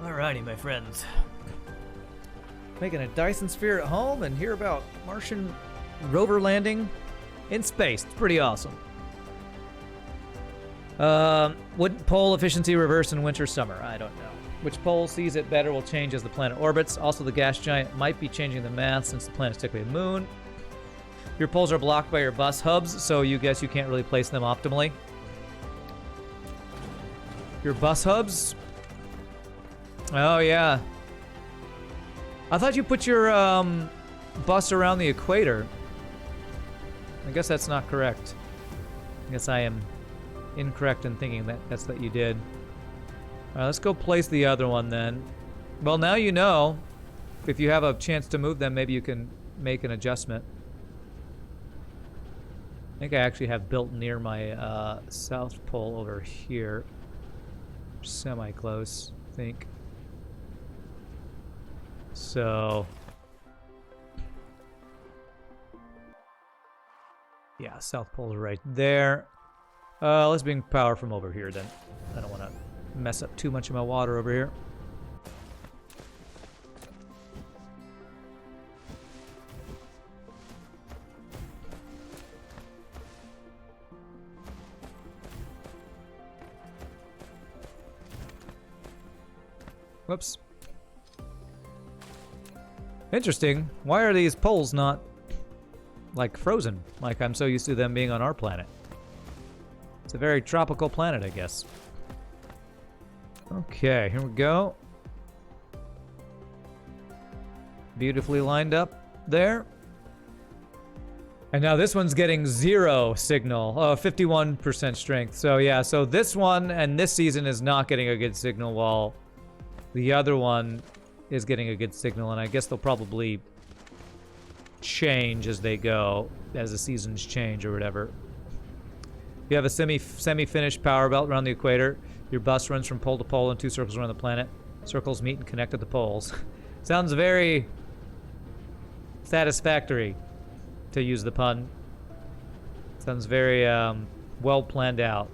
Alrighty, my friends. Making a Dyson sphere at home and hear about Martian rover landing in space. It's pretty awesome. Would pole efficiency reverse in winter, summer? I don't know. Which pole sees it better will change as the planet orbits. Also, the gas giant might be changing the math since the planet's technically a moon. Your poles are blocked by your bus hubs, so you guess you can't really place them optimally. Your bus hubs? Oh, yeah. I thought you put your bus around the equator. I guess that's not correct. I guess I am incorrect in thinking that's what you did. All right, let's go place the other one then. Well, now you know. If you have a chance to move them, maybe you can make an adjustment. I think I actually have built near my south pole over here. Semi-close, I think. So... yeah, south pole's right there. Let's bring power from over here then. I don't want to mess up too much of my water over here. Whoops. Interesting. Why are these poles not, like, frozen? Like I'm so used to them being on our planet. It's a very tropical planet, I guess. Okay, here we go. Beautifully lined up there. And now this one's getting 0 signal. Oh, 51% strength. So yeah, so this one and this season is not getting a good signal while the other one is getting a good signal, and I guess they'll probably change as they go, as the seasons change or whatever. You have a semi-finished power belt around the equator. Your bus runs from pole to pole in 2 circles around the planet. Circles meet and connect at the poles. Sounds very satisfactory, to use the pun. Sounds very well planned out.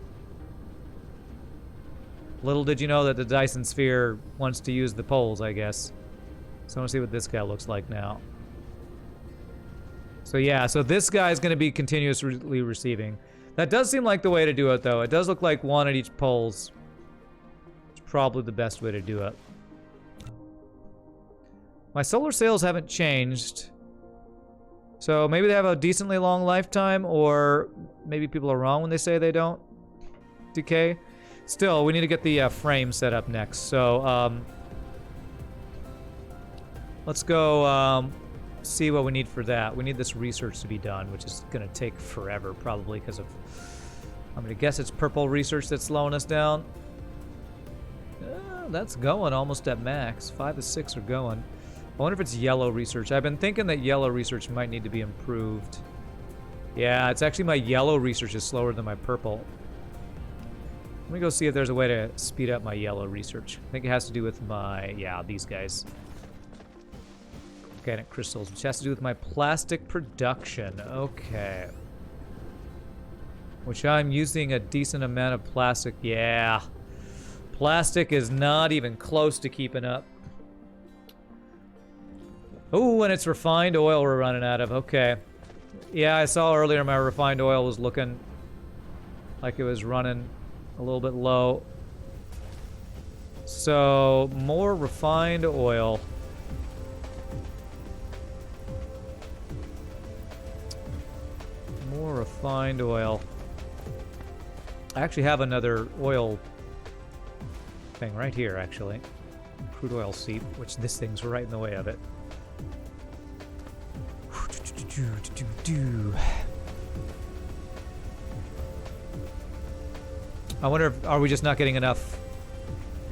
Little did you know that the Dyson sphere wants to use the poles, I guess. So I want to see what this guy looks like now. So yeah, so this guy is going to be continuously receiving. That does seem like the way to do it, though. It does look like one at each poles. It's probably the best way to do it. My solar sails haven't changed. So maybe they have a decently long lifetime, or maybe people are wrong when they say they don't decay. Still, we need to get the frame set up next. So, let's go see what we need for that. We need this research to be done, which is going to take forever, probably, because of... I'm going to guess it's purple research that's slowing us down. That's going almost at max. 5 to 6 are going. I wonder if it's yellow research. I've been thinking that yellow research might need to be improved. Yeah, it's actually my yellow research is slower than my purple. Let me go see if there's a way to speed up my yellow research. I think it has to do with my... yeah, these guys. Organic crystals, which has to do with my plastic production. Okay. Which I'm using a decent amount of plastic. Yeah. Plastic is not even close to keeping up. Oh, and it's refined oil we're running out of. Okay. Yeah, I saw earlier my refined oil was looking like it was running a little bit low. So, more refined oil. More refined oil. I actually have another oil thing right here, actually. Crude oil seep, which this thing's right in the way of it. I wonder if, are we just not getting enough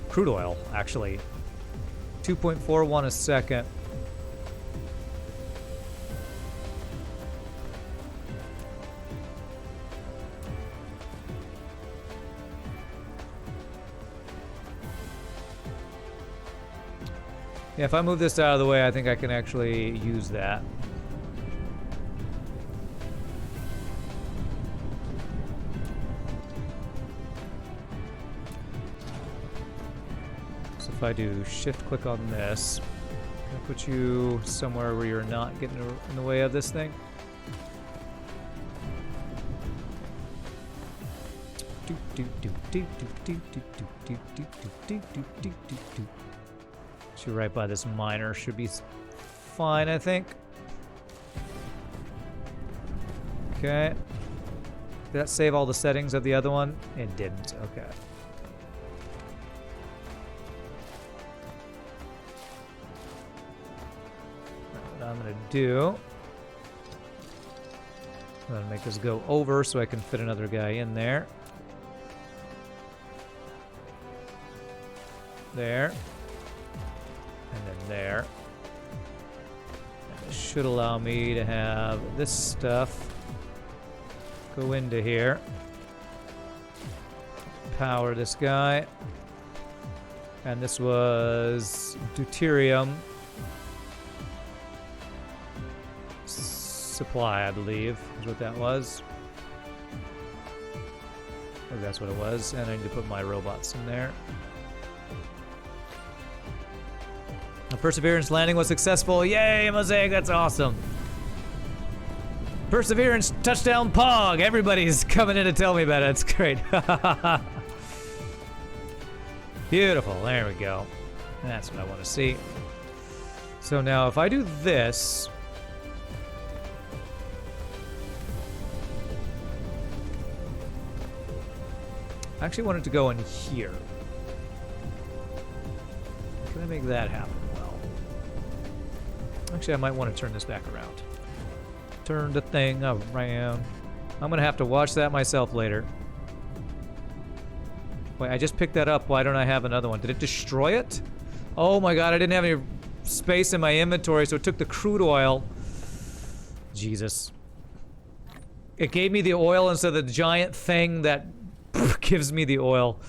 crude oil, actually? 2.41 a second. Yeah, if I move this out of the way, I think I can actually use that. So if I do shift click on this, can I put you somewhere where you're not getting in the way of this thing? Should right by this miner should be fine, I think. Okay. Did that save all the settings of the other one? It didn't. Okay. What I'm gonna do, I'm gonna make this go over so I can fit another guy in there. There. And then there. And this should allow me to have this stuff go into here. Power this guy. And this was deuterium supply, I believe, is what that was. Oh, that's what it was. And I need to put my robots in there. The Perseverance landing was successful. Yay, Mosaic, that's awesome. Perseverance touchdown pog. Everybody's coming in to tell me about it. It's great. Beautiful. There we go. That's what I want to see. So now if I do this, I actually want it to go in here. Can I make that happen? Actually, I might want to turn this back around. Turn the thing around. I'm going to have to watch that myself later. Wait, I just picked that up. Why don't I have another one? Did it destroy it? Oh my god, I didn't have any space in my inventory, so it took the crude oil. Jesus. It gave me the oil instead of the giant thing that gives me the oil.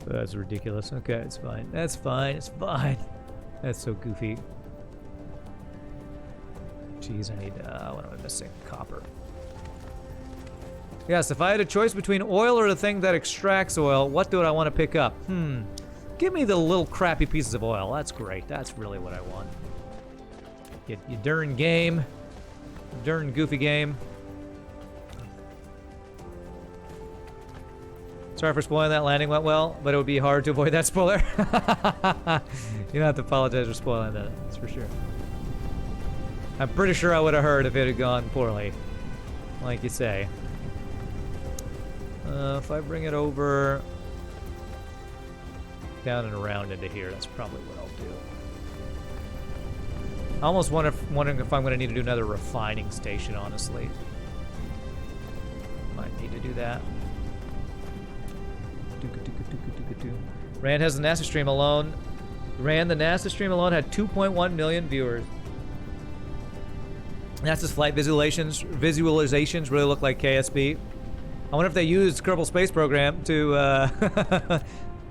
That's ridiculous. Okay, it's fine. That's fine. It's fine. That's so goofy. Jeez, I need, what am I missing? Copper. Yes, if I had a choice between oil or the thing that extracts oil, what do I want to pick up? Give me the little crappy pieces of oil. That's great. That's really what I want. You darn game. Darn goofy game. Sorry for spoiling that. Landing went well, but it would be hard to avoid that spoiler. You don't have to apologize for spoiling that, that's for sure. I'm pretty sure I would have heard if it had gone poorly, like you say. If I bring it over down and around into here, that's probably what I'll do. I almost wondering if I'm going to need to do another refining station, honestly. Might need to do that. Rand has the NASA stream alone. Rand, the NASA stream alone had 2.1 million viewers. NASA's flight visualizations really look like KSP. I wonder if they used Kerbal Space Program to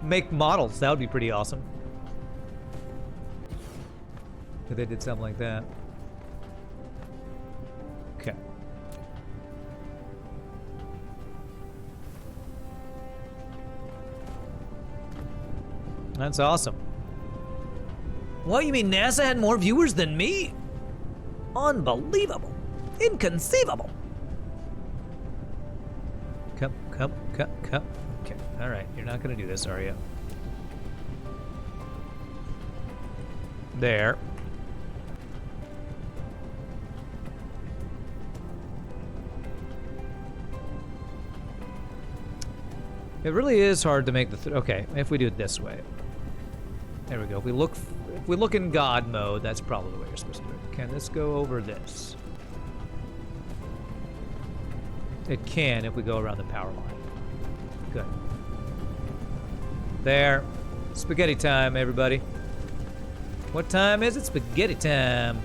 make models. That would be pretty awesome. If they did something like that. Okay. That's awesome. What, you mean NASA had more viewers than me? Unbelievable. Inconceivable. Come. Okay, alright. You're not gonna do this, are you? There. It really is hard to make the... okay, if we do it this way. There we go. If we look in God mode, that's probably the way you're supposed to do it. Can this go over this? It can if we go around the power line. Good. There. Spaghetti time, everybody. What time is it? Spaghetti time.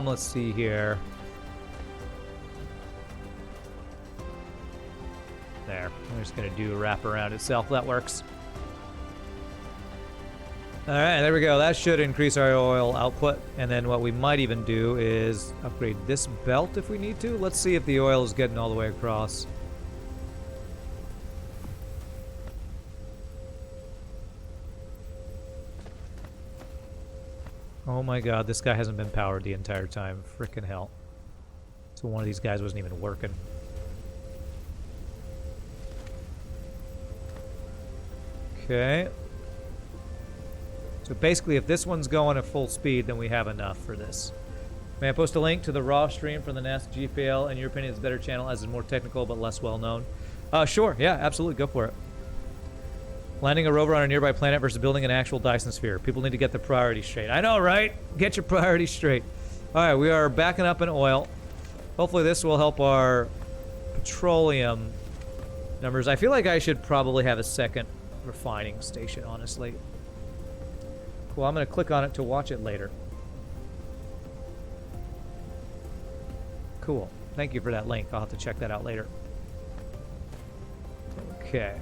Let's see here. There. I'm just going to do wrap around itself. That works. All right, there we go. That should increase our oil output. And then what we might even do is upgrade this belt if we need to. Let's see if the oil is getting all the way across. Oh my god, this guy hasn't been powered the entire time. Frickin' hell. So one of these guys wasn't even working. Okay. So basically, if this one's going at full speed, then we have enough for this. May I post a link to the raw stream from the NASA GPL? In your opinion, it's a better channel as it's more technical but less well known. Sure. Yeah, absolutely. Go for it. Landing a rover on a nearby planet versus building an actual Dyson sphere. People need to get the priorities straight. I know, right? Get your priorities straight. All right, we are backing up in oil. Hopefully this will help our petroleum numbers. I feel like I should probably have a second refining station, honestly. Cool, I'm going to click on it to watch it later. Cool. Thank you for that link. I'll have to check that out later. Okay.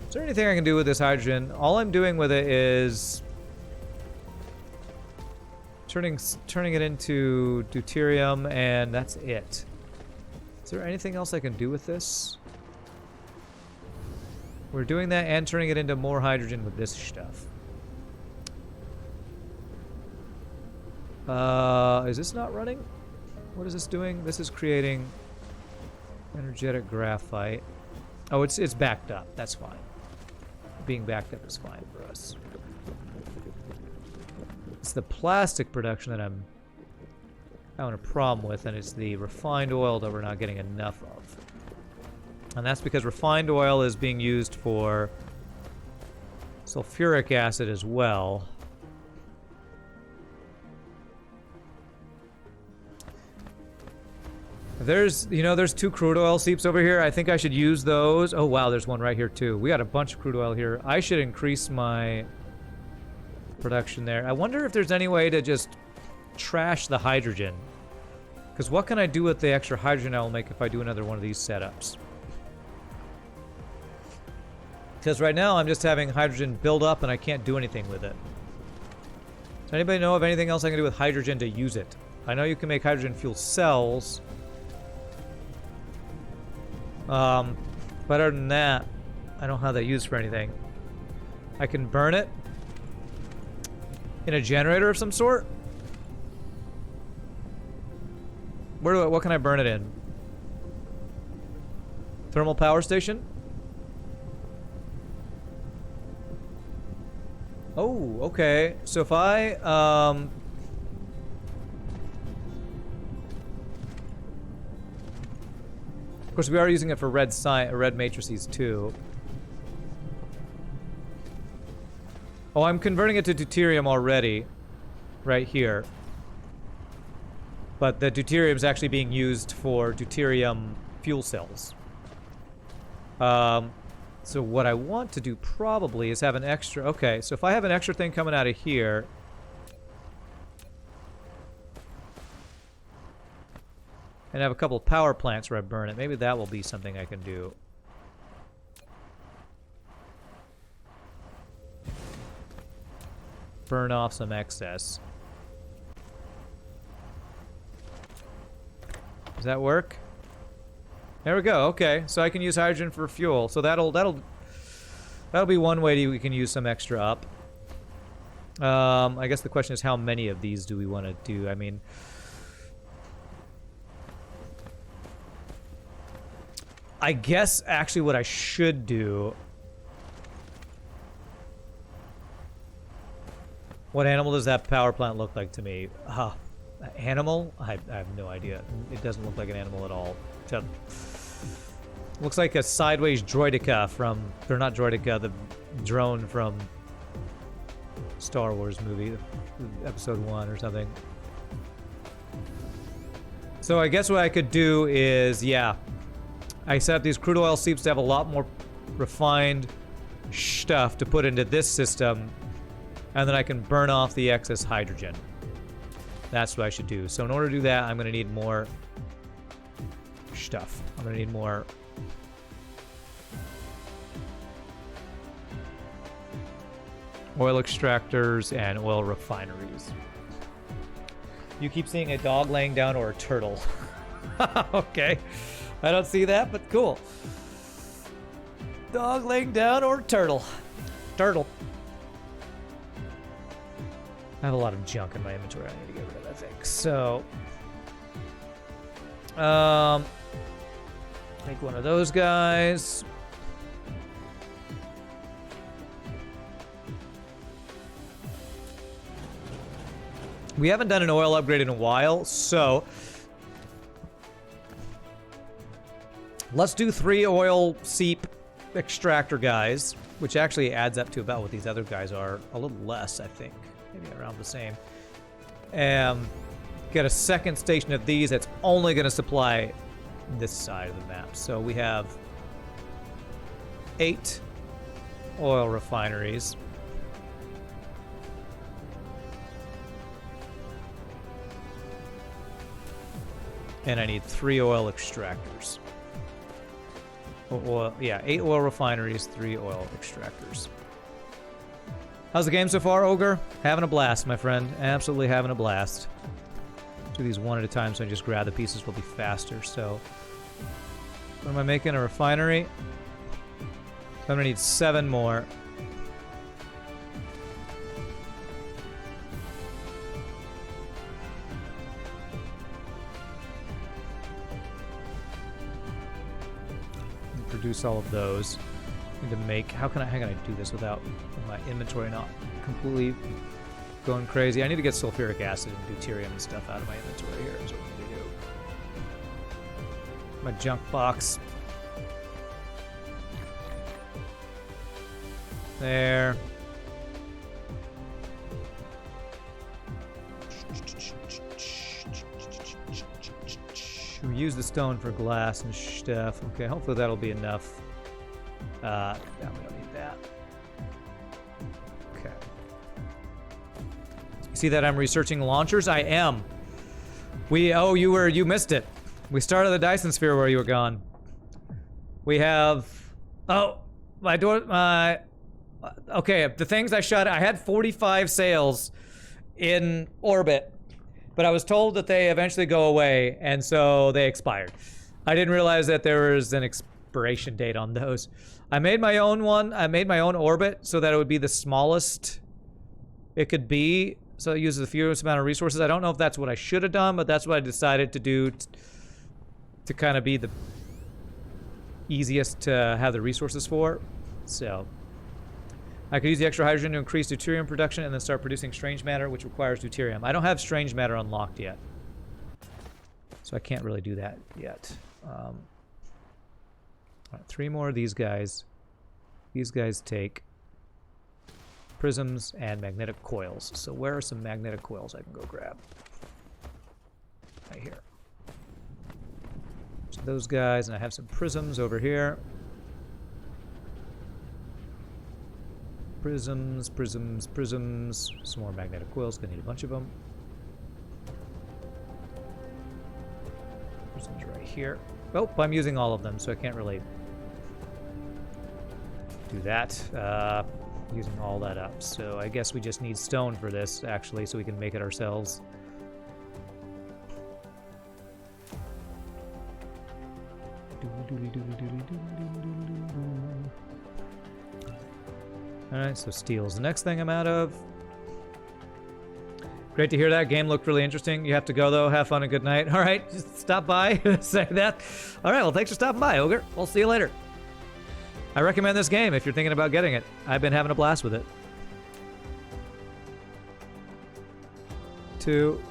Is there anything I can do with this hydrogen? All I'm doing with it is turning it into deuterium, and that's it. Is there anything else I can do with this? We're doing that and turning it into more hydrogen with this stuff. Is this not running? What is this doing? This is creating energetic graphite. Oh, it's backed up. That's fine. Being backed up is fine for us. It's the plastic production that I'm having a problem with, and it's the refined oil that we're not getting enough of. And that's because refined oil is being used for sulfuric acid as well. There's 2 crude oil seeps over here. I think I should use those. Oh, wow, there's one right here, too. We got a bunch of crude oil here. I should increase my production there. I wonder if there's any way to just trash the hydrogen. Because what can I do with the extra hydrogen I will make if I do another one of these setups? Because right now I'm just having hydrogen build up and I can't do anything with it. Does anybody know of anything else I can do with hydrogen to use it? I know you can make hydrogen fuel cells. But other than that, I don't have that used for anything. I can burn it in a generator of some sort. What can I burn it in? Thermal power station? Oh, okay. So if I, of course, we are using it for red matrices too. Oh, I'm converting it to deuterium already, right here. But the deuterium is actually being used for deuterium fuel cells. So what I want to do probably is have an extra... Okay, so if I have an extra thing coming out of here... and have a couple of power plants where I burn it, maybe that will be something I can do. Burn off some excess. Does that work? There we go. Okay, so I can use hydrogen for fuel. So that'll be one way we can use some extra up. I guess the question is how many of these do we want to do? I mean, I guess actually what I should do. What animal does that power plant look like to me? Animal? I have no idea. It doesn't look like an animal at all. Looks like a sideways droideka from... Or not droideka, the drone from Star Wars movie, episode 1 or something. So I guess what I could do is, yeah, I set up these crude oil seeps to have a lot more refined stuff to put into this system, and then I can burn off the excess hydrogen. That's what I should do. So in order to do that, I'm going to need more stuff. I'm gonna need more. Oil extractors and oil refineries. You keep seeing a dog laying down or a turtle. Okay. I don't see that, but cool. Dog laying down or turtle. Turtle. I have a lot of junk in my inventory I need to get rid of, I think. So, make one of those guys. We haven't done an oil upgrade in a while, so let's do 3 oil seep extractor guys, which actually adds up to about what these other guys are. A little less, I think. Maybe around the same. Get a second station of these that's only going to supply this side of the map. So we have 8 oil refineries. And I need 3 oil extractors. Oil, yeah, 8 oil refineries, 3 oil extractors. How's the game so far, Ogre? Having a blast, my friend. Absolutely having a blast. Do these one at a time so I just grab the pieces will be faster. So, what am I making? A refinery? I'm gonna need 7 more. Produce all of those. Need to make. How can I do this without my inventory not completely going crazy? I need to get sulfuric acid and deuterium and stuff out of my inventory here. Is what I need to do. My junk box. There. We use the stone for glass and stuff. Okay, hopefully that'll be enough. No, we don't need that. Okay. You see that I'm researching launchers? I am. You missed it. We started the Dyson sphere where you were gone. We have, okay, the things I shot, I had 45 sails in orbit. But I was told that they eventually go away, and so they expired. I didn't realize that there was an expiration date on those. I made my own one. I made my own orbit so that it would be the smallest it could be, so it uses the fewest amount of resources. I don't know if that's what I should have done, but that's what I decided to do to kind of be the easiest to have the resources for. So I could use the extra hydrogen to increase deuterium production and then start producing strange matter, which requires deuterium. I don't have strange matter unlocked yet, so I can't really do that yet. All right, 3 more of these guys. These guys take prisms and magnetic coils. So where are some magnetic coils I can go grab? Right here. So those guys, and I have some prisms over here. Prisms, prisms, prisms. Some more magnetic coils. Gonna need a bunch of them. Prisms right here. Oh, I'm using all of them, so I can't really do that. Using all that up. So I guess we just need stone for this, actually, so we can make it ourselves. Alright, so steel's the next thing I'm out of. Great to hear that. Game looked really interesting. You have to go, though. Have fun and good night. Alright, just stop by. Say that. Alright, well, thanks for stopping by, Ogre. We'll see you later. I recommend this game if you're thinking about getting it. I've been having a blast with it. 2.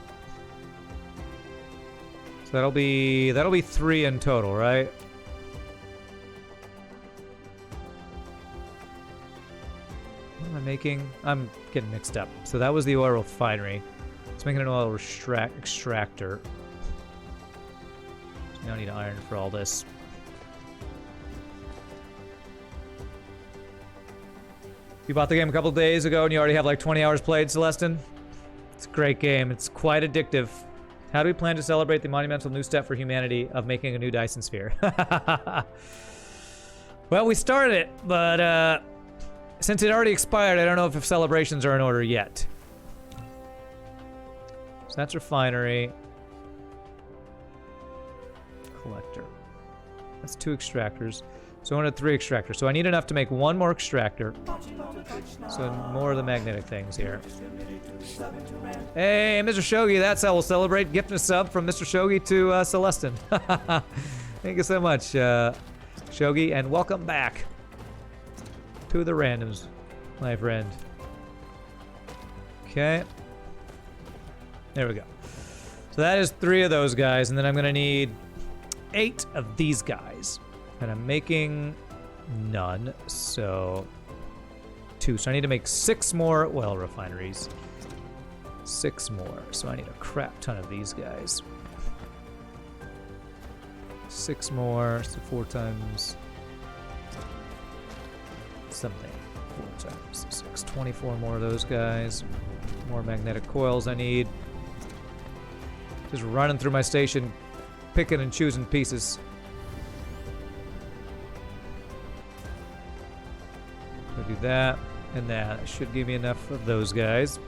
So that'll be 3 in total, right? What am I making? I'm getting mixed up. So that was the oil refinery. It's making an oil extractor. So now I need iron for all this. You bought the game a couple days ago and you already have like 20 hours played, Celestin? It's a great game. It's quite addictive. How do we plan to celebrate the monumental new step for humanity of making a new Dyson sphere? Well, we started it, but since it already expired, I don't know if celebrations are in order yet. So that's refinery. Collector. That's 2 extractors. So I wanted 3 extractors. So I need enough to make 1 more extractor. So more of the magnetic things here. Hey, Mr. Shogi, that's how we'll celebrate. Gift and a sub from Mr. Shogi to Celestin. Thank you so much, Shogi, and welcome back to the randoms, my friend. Okay. There we go. So that is 3 of those guys, and then I'm gonna need 8 of these guys. And I'm making none, so 2. So I need to make 6 more oil refineries. 6 more, so I need a crap ton of these guys. 6 more, so 4 times something. 4 times 6, 24 more of those guys. More magnetic coils I need. Just running through my station, picking and choosing pieces. I'll do that and that. That should give me enough of those guys.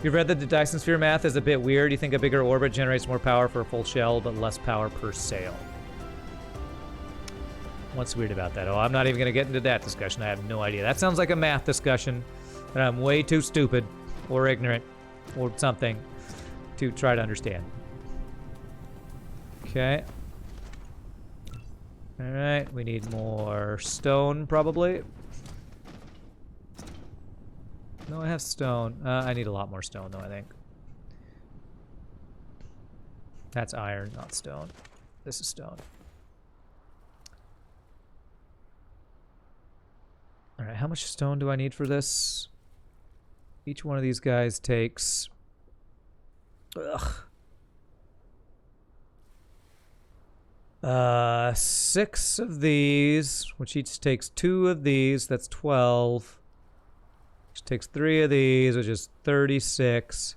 You've read that the Dyson sphere math is a bit weird. You think a bigger orbit generates more power for a full shell, but less power per sail. What's weird about that? Oh, I'm not even going to get into that discussion. I have no idea. That sounds like a math discussion, and I'm way too stupid or ignorant or something to try to understand. Okay. Alright, we need more stone, probably. No, I have stone. I need a lot more stone, though, I think. That's iron, not stone. This is stone. Alright, how much stone do I need for this? Each one of these guys takes... Ugh. 6 of these, which each takes 2 of these. That's 12. Which takes 3 of these, which is 36.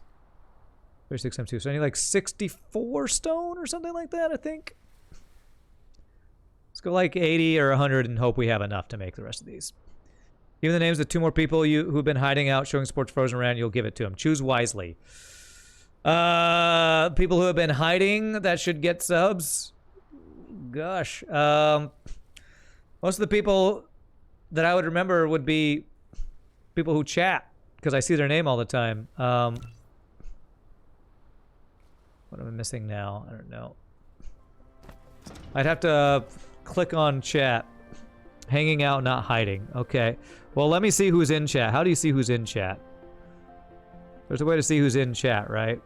36 times 2. So I need like 64 stone or something like that, I think. Let's go like 80 or 100 and hope we have enough to make the rest of these. Even the names of 2 more people who've been hiding out, showing sports frozen around, you'll give it to them. Choose wisely. People who have been hiding, that should get subs. Gosh. Most of the people that I would remember would be people who chat, because I see their name all the time. What am I missing now? I don't know. I'd have to click on chat. Hanging out, not hiding. Okay. Well, let me see who's in chat. How do you see who's in chat? There's a way to see who's in chat, right?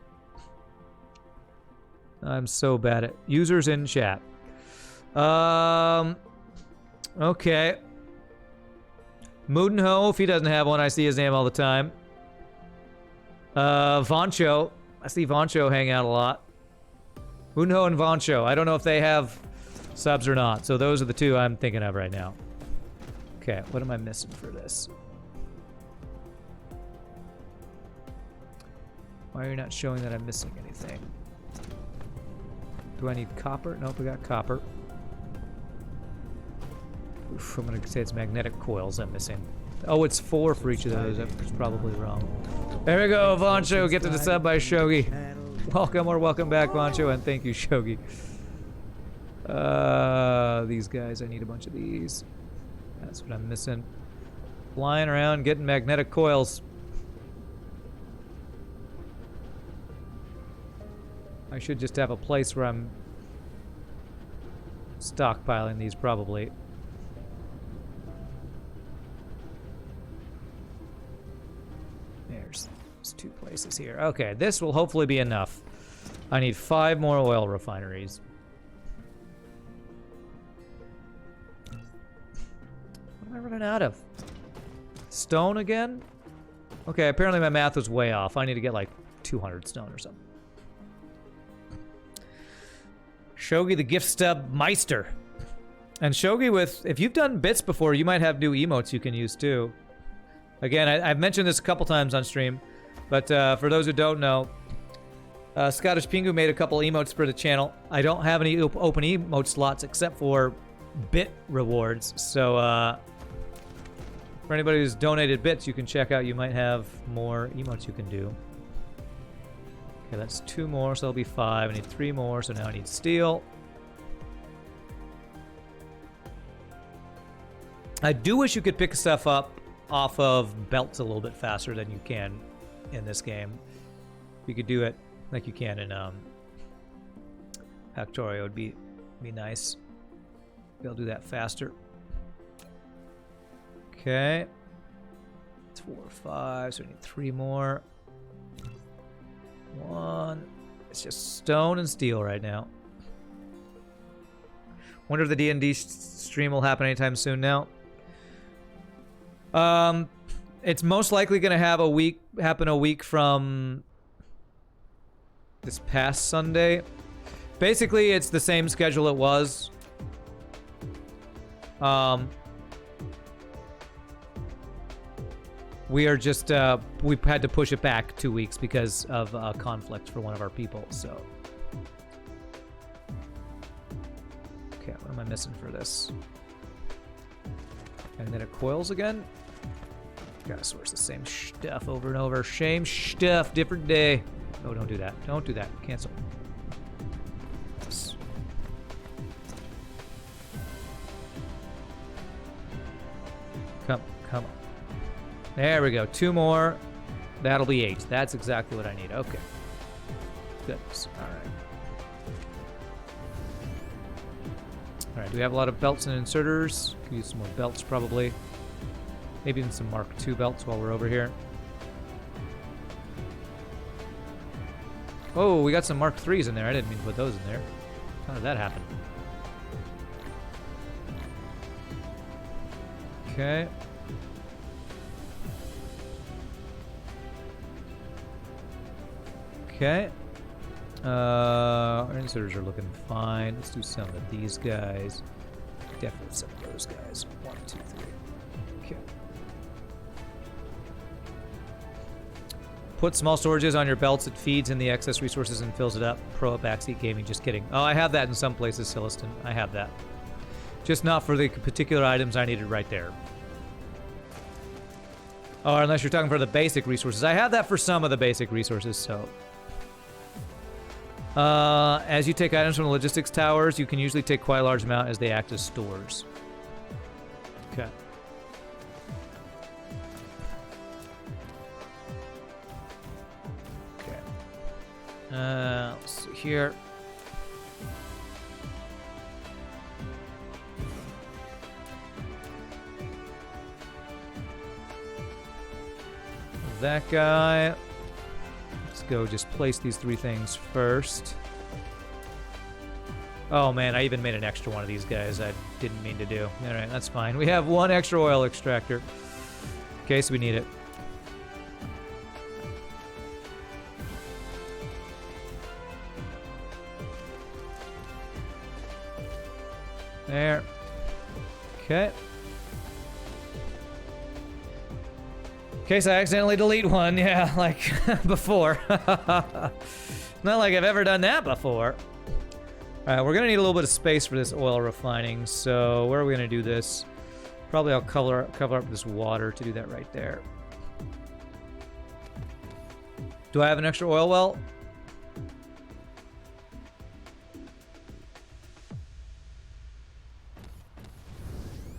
I'm so bad at users in chat. Okay. Moodenho, if he doesn't have one, I see his name all the time. Voncho. I see Voncho hang out a lot. Moodenho and Voncho. I don't know if they have subs or not, so those are the 2 I'm thinking of right now. Okay, what am I missing for this? Why are you not showing that I'm missing anything? Do I need copper? Nope, we got copper. Oof, I'm gonna say it's magnetic coils I'm missing. Oh, it's 4 for each of those. That's probably wrong. There we go, Voncho. Get to the sub by Shogi. Welcome or welcome back, Voncho, and thank you, Shogi. These guys, I need a bunch of these. That's what I'm missing. Flying around, getting magnetic coils. I should just have a place where I'm stockpiling these, probably. There's 2 places here. Okay, this will hopefully be enough. I need 5 more oil refineries. What am I running out of? Stone again? Okay, apparently my math was way off. I need to get like 200 stone or something. Shogi the gift stub Meister. And Shogi with, if you've done bits before, you might have new emotes you can use too. Again, I've mentioned this a couple times on stream, but for those who don't know, Scottish Pingu made a couple emotes for the channel. I don't have any open emote slots except for bit rewards. So for anybody who's donated bits, you can check out. You might have more emotes you can do. Okay, that's 2 more, so that'll be 5. I need 3 more, so now I need steel. I do wish you could pick stuff up off of belts a little bit faster than you can in this game. If you could do it like you can in Eejctor, would be nice. Be able to do that faster. Okay. It's 4 or 5, so we need 3 more. 1. It's just stone and steel right now. Wonder if the D&D stream will happen anytime soon now. It's most likely going to have happen a week from this past Sunday. Basically, it's the same schedule it was. We are just, we had to push it back 2 weeks because of a conflict for one of our people, so. Okay, what am I missing for this? And then it coils again. Gotta source the same stuff over and over. Same stuff, different day. Oh, don't do that. Don't do that. Cancel. Come on. There we go. 2 more. That'll be 8. That's exactly what I need. Okay. Goodness. All right. All right. Do we have a lot of belts and inserters? Could use some more belts, probably. Maybe even some Mark II belts while we're over here. Oh, we got some Mark IIIs in there. I didn't mean to put those in there. How did that happen? Okay. Okay. Our inserters are looking fine. Let's do some of these guys. Definitely some of those guys. 1, 2, 3. Okay. Put small storages on your belts. It feeds in the excess resources and fills it up. Pro at Backseat Gaming. Just kidding. Oh, I have that in some places, Siliston. I have that. Just not for the particular items I needed right there. Or unless you're talking for the basic resources. I have that for some of the basic resources, so. As you take items from the logistics towers, you can usually take quite a large amount as they act as stores. Okay. Okay. Let's see here. That guy. Let's go just place these 3 things first. Oh man, I even made an extra one of these guys I didn't mean to do. Alright, that's fine. We have 1 extra oil extractor. In case we need it. There. Okay. In case I accidentally delete one, yeah, like before. Not like I've ever done that before. Alright, we're gonna need a little bit of space for this oil refining, so where are we gonna do this? Probably I'll cover up this water to do that right there. Do I have an extra oil well?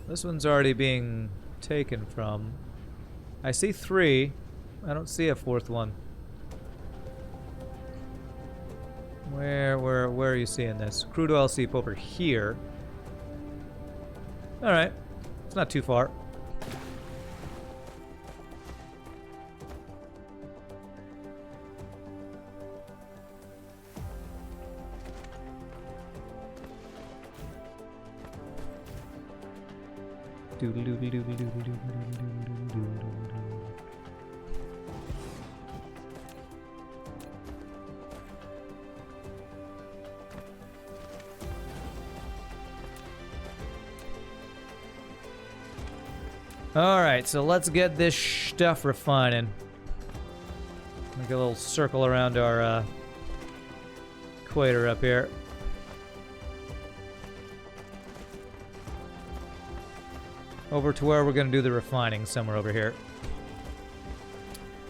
This one's already being taken from. I see 3. I don't see a 4th one. Where are you seeing this? Crude oil seep over here. Alright. It's not too far. Alright, so let's get this stuff refining. Make a little circle around our equator up here. Over to where we're going to do the refining, somewhere over here.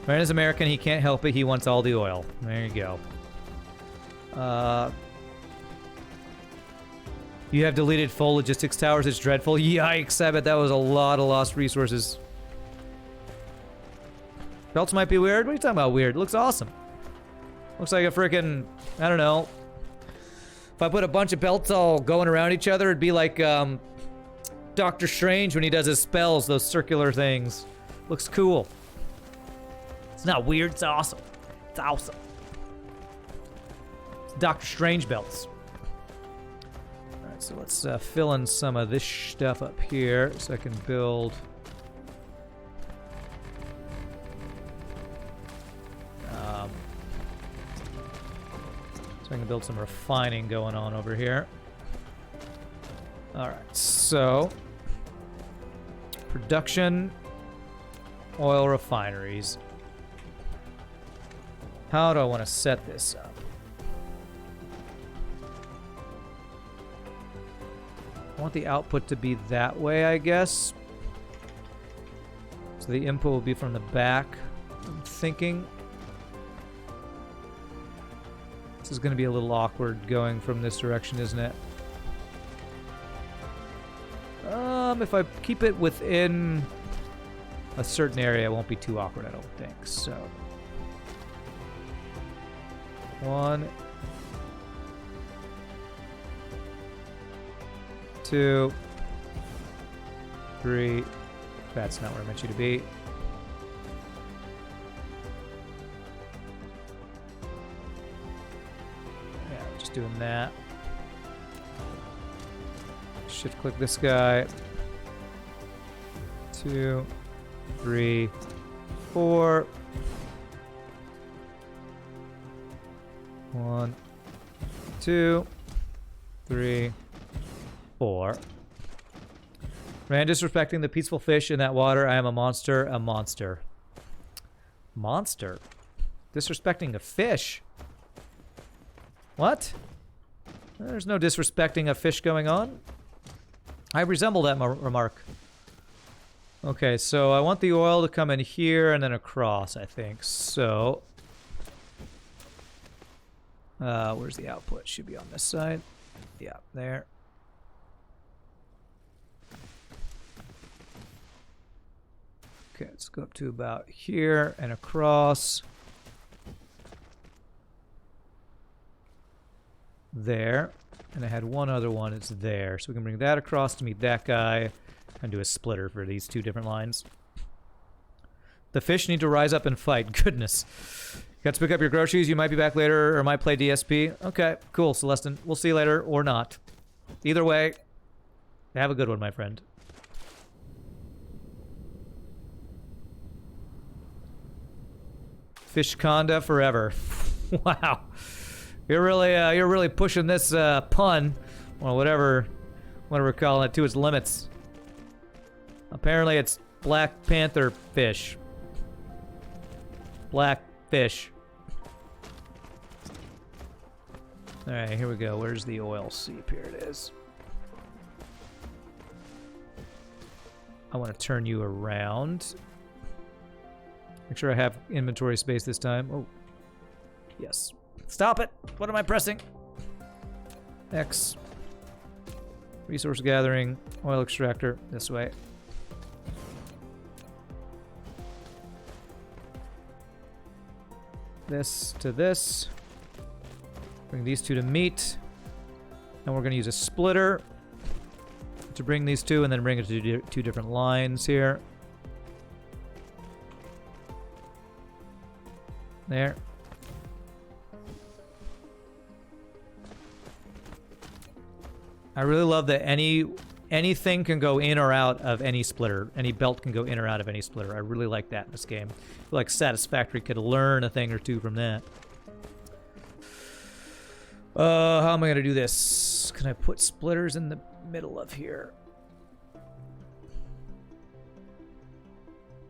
Brandon's American, he can't help it, he wants all the oil. There you go. You have deleted full logistics towers, it's dreadful. Yikes, I bet that was a lot of lost resources. Belts might be weird? What are you talking about weird? It looks awesome. Looks like a freaking, I don't know. If I put a bunch of belts all going around each other, it'd be like Doctor Strange when he does his spells, those circular things. Looks cool. It's not weird, it's awesome. It's awesome. It's Doctor Strange belts. Alright, so let's fill in some of this stuff up here so I can build... so I can build some refining going on over here. Alright, so... production, oil refineries. How do I want to set this up? I want the output to be that way, I guess. So the input will be from the back, I'm thinking. This is going to be a little awkward going from this direction, isn't it? If I keep it within a certain area, it won't be too awkward, I don't think. So, 1, 2, 3. That's not where I meant you to be. Yeah, just doing that. Shift click this guy. 2, 3, 4. 1, 2, 3, 4. Man, disrespecting the peaceful fish in that water. I am a monster. A monster. Monster? Disrespecting a fish? What? There's no disrespecting a fish going on. I resemble that remark. Okay, so I want the oil to come in here and then across, I think. So, where's the output? Should be on this side. Yeah, there. Okay, let's go up to about here and across. There. And I had one other one, it's there. So we can bring that across to meet that guy and do a splitter for these two different lines. The fish need to rise up and fight. Goodness. Got to pick up your groceries. You might be back later or might play DSP. Okay, cool, Celestin. We'll see you later or not. Either way, have a good one, my friend. Fishconda forever. Wow. You're really pushing this pun, or whatever we're calling it, to its limits. Apparently it's Black Panther fish. Black fish. Alright, here we go. Where's the oil seep? Here it is. I want to turn you around. Make sure I have inventory space this time. Oh, yes. Stop it! What am I pressing? X. Resource gathering. Oil extractor. This way. This to this. Bring these two to meet. And we're going to use a splitter to bring these two and then bring it to two different lines here. There. I really love that anything can go in or out of any splitter. Any belt can go in or out of any splitter. I really like that in this game. I feel like Satisfactory could learn a thing or two from that. How am I going to do this? Can I put splitters in the middle of here?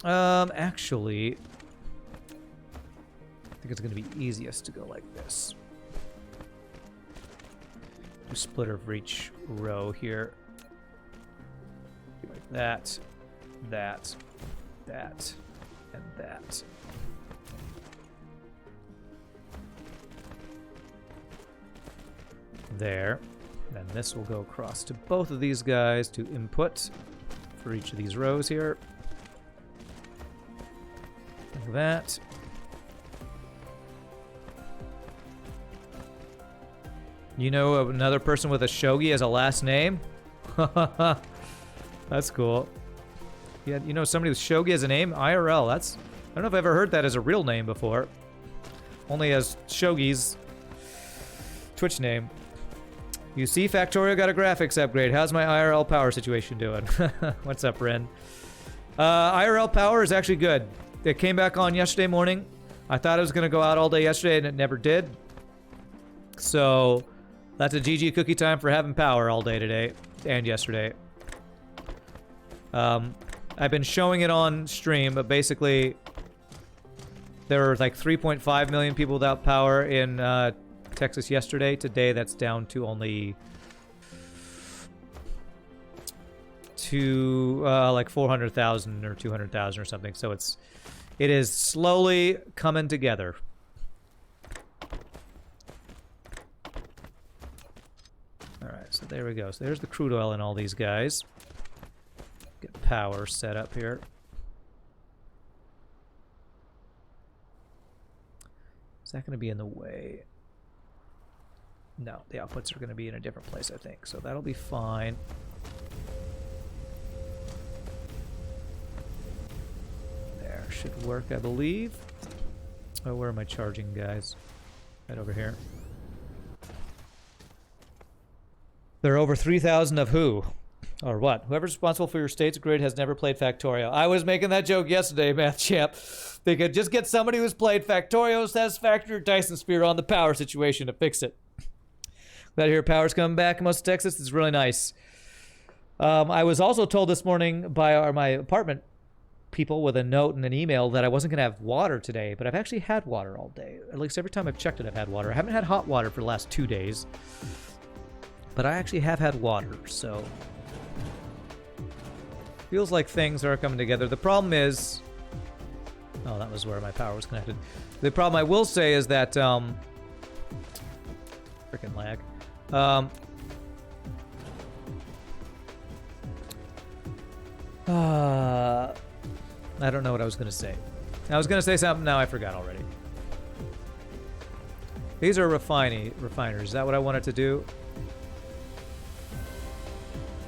Actually, I think it's going to be easiest to go like this. do splitter for each row here. Like that, that, that, and that. There. Then this will go across to both of these guys to input for each of these rows here. Like that. You know another person with a shogi as a last name? That's cool. Yeah, you know somebody with shogi as a name? IRL, that's... I don't know if I've ever heard that as a real name before. Only as shogi's Twitch name. You see, Factorio got a graphics upgrade. How's my IRL power situation doing? What's up, Ren? IRL power is actually good. It came back on yesterday morning. I thought it was going to go out all day yesterday, and it never did. So, that's a GG cookie time for having power all day today and yesterday. I've been showing it on stream, but basically, there were like 3.5 million people without power in Texas yesterday. Today, that's down to only like 400,000 or 200,000 or something. So it is slowly coming together. All right, so there we go. So there's the crude oil in all these guys. Get power set up here. Is that going to be in the way? No, the outputs are going to be in a different place, I think. So that'll be fine. There, should work, I believe. Oh, where are my charging guys? Right over here. There are over 3,000 of who? Or what? Whoever's responsible for your state's grid has never played Factorio. I was making that joke yesterday, Math Champ. They could just get somebody who's played Factorio, Satisfactory, or Dyson Sphere on the power situation to fix it. Glad to hear power's coming back in most of Texas. It's really nice. I was also told this morning by my apartment people with a note and an email that I wasn't going to have water today, but I've actually had water all day. At least every time I've checked it, I've had water. I haven't had hot water for the last 2 days, but I actually have had water, so feels like things are coming together. The problem is... Oh, that was where my power was connected. The problem I will say is that... Freaking lag. I don't know what I was going to say. I was going to say something, now I forgot already. These are refiners. Is that what I wanted to do?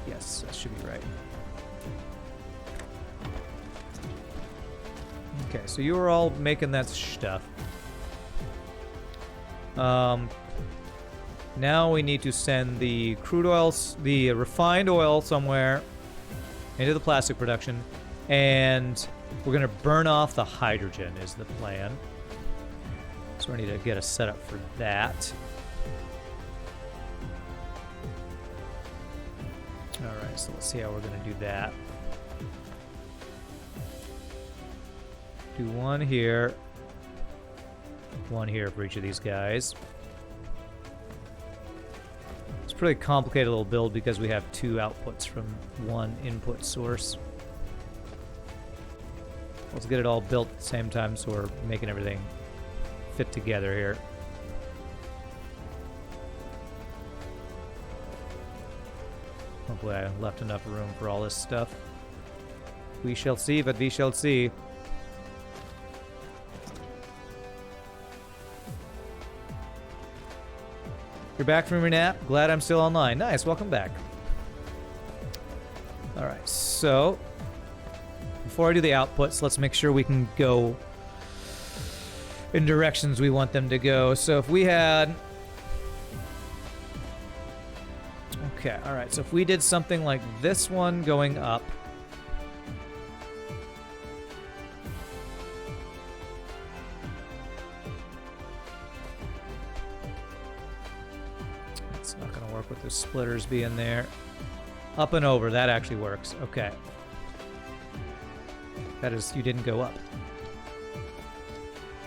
Yes, that should be right. Okay, so you were all making that stuff. Now we need to send the crude oil, the refined oil somewhere into the plastic production, and we're going to burn off the hydrogen is the plan. So we need to get a setup for that. Alright, so let's see how we're going to do that. Do one here for each of these guys. It's a pretty complicated little build because we have 2 outputs from 1 input source. Let's get it all built at the same time so we're making everything fit together here. Hopefully I left enough room for all this stuff. We shall see, but we shall see. You're back from your nap? Glad I'm still online. Nice, welcome back. Alright, so before I do the outputs, let's make sure we can go in directions we want them to go. So if we had... Okay, alright, so if we did something like this one going up, with the splitters being there. Up and over, that actually works. Okay. That is, you didn't go up.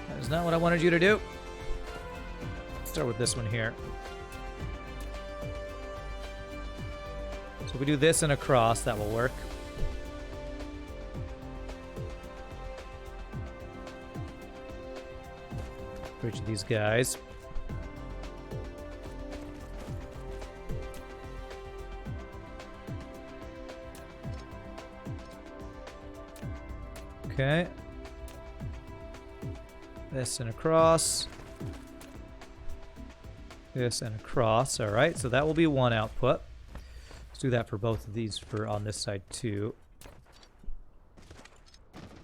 That is not what I wanted you to do. Let's start with this one here. So if we do this and across, that will work. Bridge these guys. Okay. This and across. This and across. All right, so that will be one output. Let's do that for both of these for on this side too.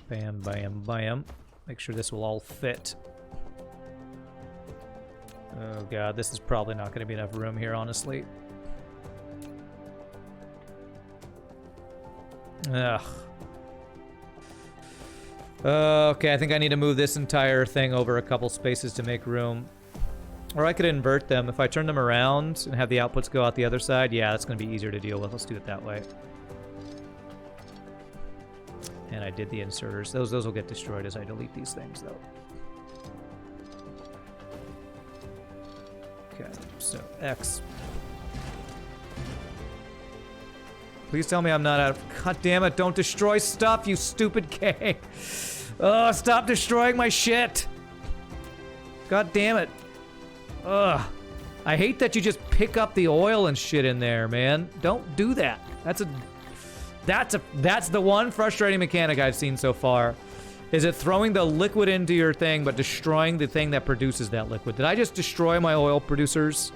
Bam, bam, bam. Make sure this will all fit. Oh god, this is probably not going to be enough room here, honestly. Ugh. Okay, I think I need to move this entire thing over a couple spaces to make room. Or I could invert them. If I turn them around and have the outputs go out the other side, yeah, that's going to be easier to deal with. Let's do it that way. And I did the inserters. Those will get destroyed as I delete these things, though. Okay, so X. Please tell me I'm not out of... God damn it, don't destroy stuff, you stupid game. Oh, stop destroying my shit. God damn it. Ugh. I hate that you just pick up the oil and shit in there, man. Don't do that. That's the one frustrating mechanic I've seen so far. Is it throwing the liquid into your thing, but destroying the thing that produces that liquid? Did I just destroy my oil producers?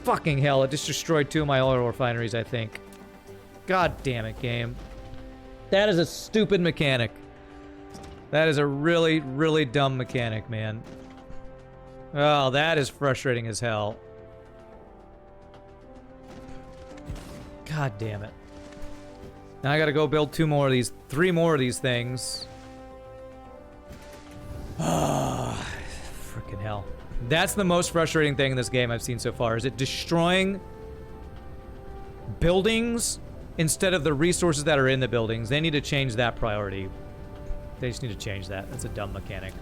Fucking hell, it just destroyed 2 of my oil refineries, I think. God damn it, game. That is a stupid mechanic. That is a really, really dumb mechanic, man. Oh, that is frustrating as hell. God damn it. Now I gotta go build 2 more of these, 3 more of these things. Ah, freaking hell. That's the most frustrating thing in this game I've seen so far, is it destroying buildings instead of the resources that are in the buildings. They need to change that priority. They just need to change that. That's a dumb mechanic.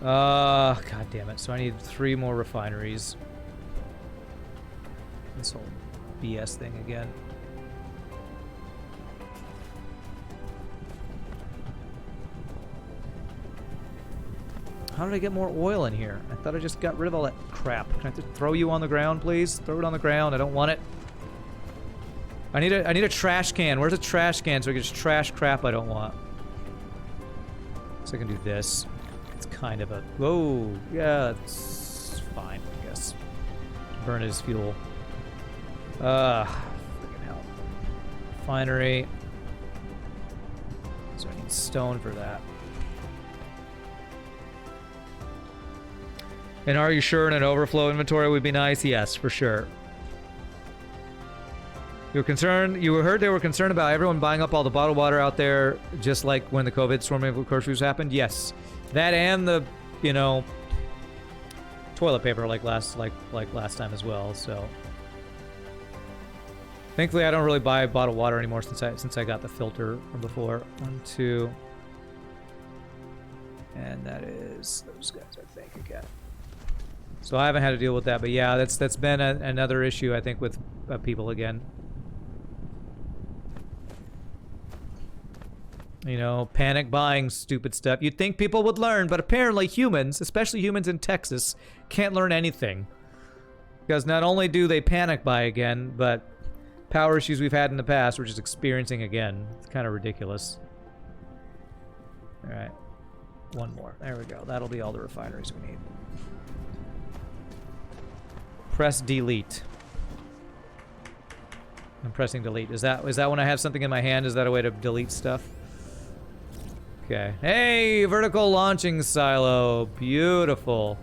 God damn it. So I need 3 more refineries. This whole BS thing again. How did I get more oil in here? I thought I just got rid of all that crap. Can I just throw you on the ground, please? Throw it on the ground. I don't want it. I need a trash can. Where's a trash can so I can just trash crap I don't want? So I can do this. It's kind of a... Whoa. Yeah, it's fine, I guess. Burn it as fuel. Freaking hell. Refinery. So I need stone for that. And are you sure an overflow inventory would be nice? Yes, for sure. You were concerned, you heard they were concerned about everyone buying up all the bottled water out there, just like when the COVID swarming of curfews happened? Yes. That and the, you know, toilet paper like last time as well, so. Thankfully I don't really buy bottled water anymore since I got the filter from before. 1, 2. And that is those guys, I think, again. So I haven't had to deal with that, but yeah, that's been another issue, I think, with people again. You know, panic buying stupid stuff. You'd think people would learn, but apparently humans, especially humans in Texas, can't learn anything. Because not only do they panic buy again, but power issues we've had in the past, we're just experiencing again. It's kind of ridiculous. Alright. 1 more. There we go. That'll be all the refineries we need. Press delete. I'm pressing delete. Is that when I have something in my hand? Is that a way to delete stuff? Okay. Hey, vertical launching silo. Beautiful.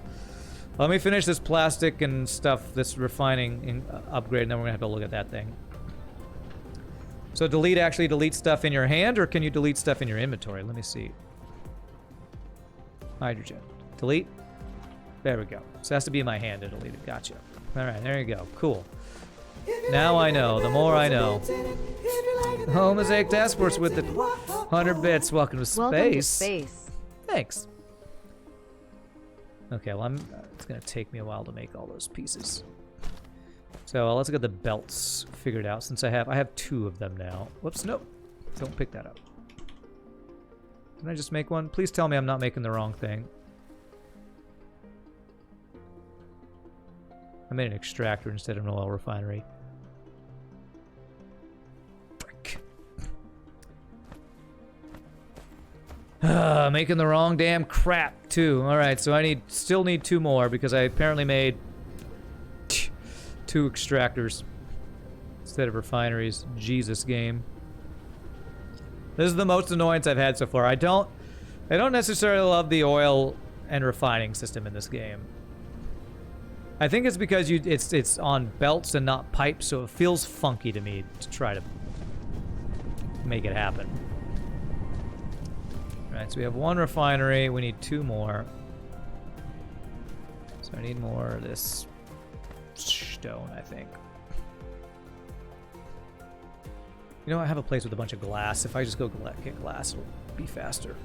Let me finish this plastic and stuff, this refining upgrade, and then we're gonna have to look at that thing. So delete actually deletes stuff in your hand, or can you delete stuff in your inventory? Let me see. Hydrogen. Delete. There we go. So it has to be in my hand to delete it. Gotcha. Alright, there you go. Cool. Now I know. The more I know. Oh, Mosaic Task Force with the 100 bits. Welcome to space. Welcome to space. Thanks. Okay, well, it's going to take me a while to make all those pieces. So let's get the belts figured out since I have 2 of them now. Whoops, nope. Don't pick that up. Can I just make one? Please tell me I'm not making the wrong thing. I made an extractor instead of an oil refinery. Frick. Making the wrong damn crap too. Alright, so I still need 2 more because I apparently made 2 extractors instead of refineries. Jesus, game. This is the most annoyance I've had so far. I don't necessarily love the oil and refining system in this game. I think it's because it's on belts and not pipes, so it feels funky to me to try to make it happen. Alright, so we have 1 refinery. We need 2 more. So I need more of this stone, I think. You know, I have a place with a bunch of glass. If I just go get glass, it'll be faster.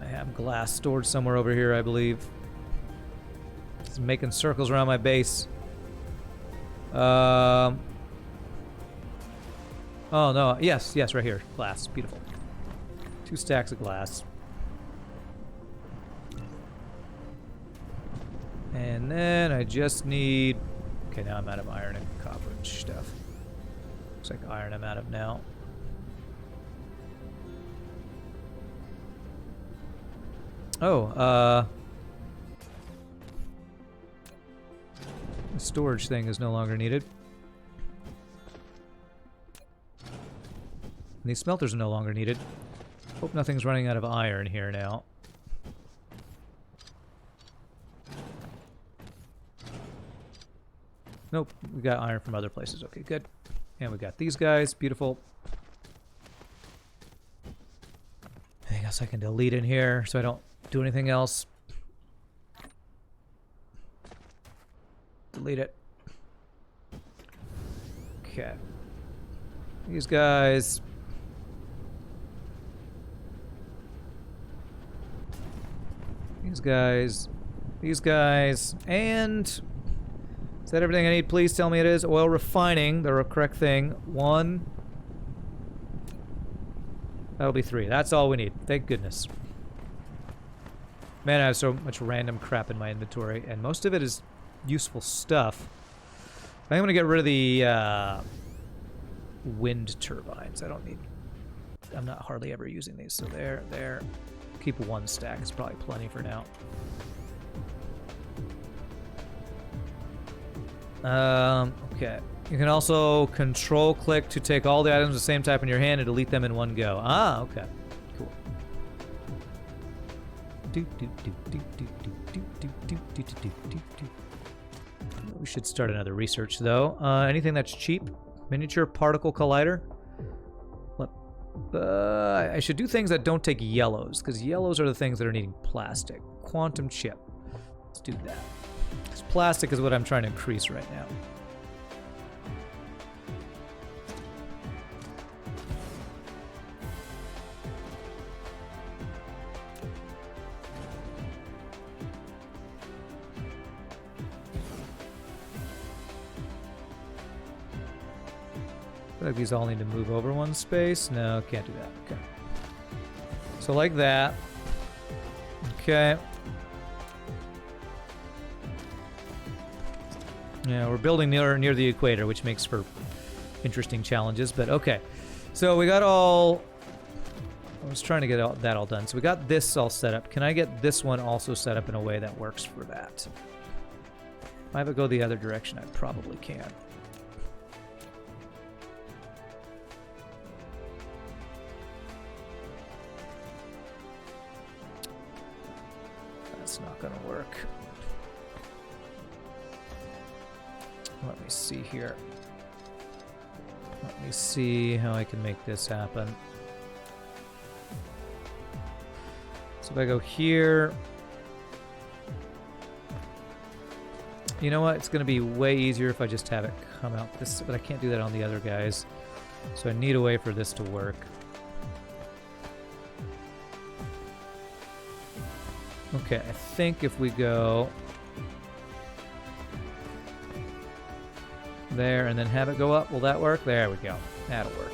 I have glass stored somewhere over here, I believe. It's making circles around my base. Oh no, yes, right here. Glass, beautiful. 2 stacks of glass. And then I just need... Okay, now I'm out of iron and copper and stuff. Looks like iron I'm out of now. Oh, the storage thing is no longer needed. And these smelters are no longer needed. Hope nothing's running out of iron here now. Nope, we got iron from other places. Okay, good. And we got these guys. Beautiful. Anything else I can delete in here so I don't do anything else? Delete it. Okay. These guys. These guys. These guys. And... is that everything I need? Please tell me it is. Oil refining, the correct thing. 1. That'll be 3. That's all we need. Thank goodness. Man, I have so much random crap in my inventory, and most of it is useful stuff. I think I'm going to get rid of the wind turbines. I don't need... I'm not hardly ever using these, so there. Keep 1 stack. It's probably plenty for now. Okay. You can also control-click to take all the items of the same type in your hand and delete them in one go. Ah, okay. Cool. We should start another research, though. Anything that's cheap? Miniature particle collider? What? I should do things that don't take yellows, because yellows are the things that are needing plastic. Quantum chip. Let's do that. Because plastic is what I'm trying to increase right now. I feel like these all need to move over 1 space. No, can't do that. Okay. So like that. Okay. Yeah, we're building near the equator, which makes for interesting challenges, but okay. So we got all... I was trying to get that all done. So we got this all set up. Can I get this one also set up in a way that works for that? If I have it go the other direction, I probably can. That's not gonna work. Let me see here. Let me see how I can make this happen. So if I go here... You know what? It's going to be way easier if I just have it come out this... But I can't do that on the other guys. So I need a way for this to work. Okay, I think if we go... There, and then have it go up. Will that work? There we go. That'll work.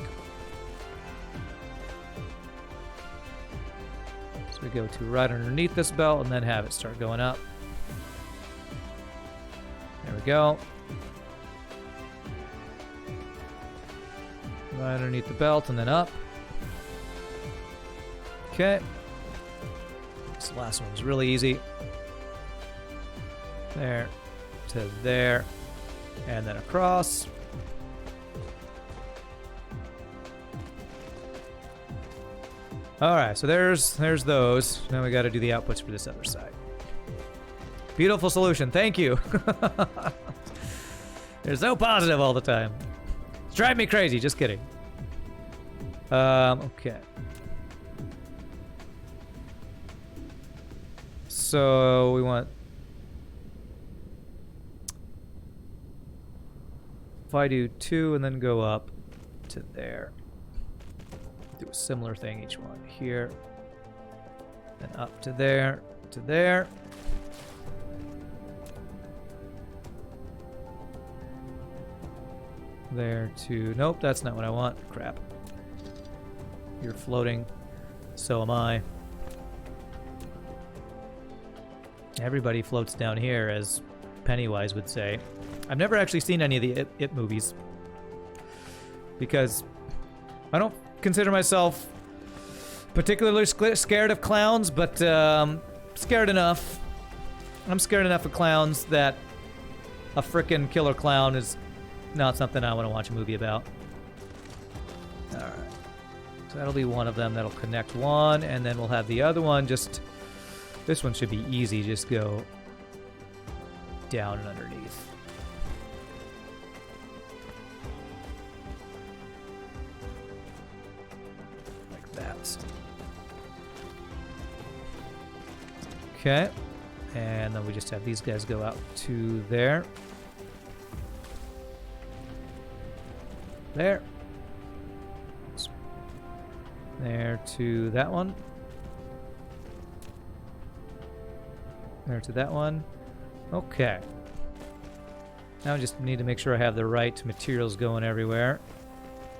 So we go to right underneath this belt and then have it start going up. There we go. Right underneath the belt and then up. Okay. This last one's really easy. There to there. And then across. Alright, so there's those. Now we got to do the outputs for this other side. Beautiful solution. Thank you. They're so positive all the time. It's driving me crazy. Just kidding. Okay. So we want... If I do 2 and then go up to there. Do a similar thing each one. Here. Then up to there. To there. There to... Nope, that's not what I want. Crap. You're floating. So am I. Everybody floats down here, as Pennywise would say. I've never actually seen any of the It movies. Because I don't consider myself particularly scared of clowns, but scared enough. I'm scared enough of clowns that a frickin' killer clown is not something I want to watch a movie about. Alright. So that'll be one of them. That'll connect one, and then we'll have the other one just... This one should be easy. Just go down and underneath. Like that. Okay. And then we just have these guys go out to there. There. There to that one. There to that one. Okay. Now I just need to make sure I have the right materials going everywhere.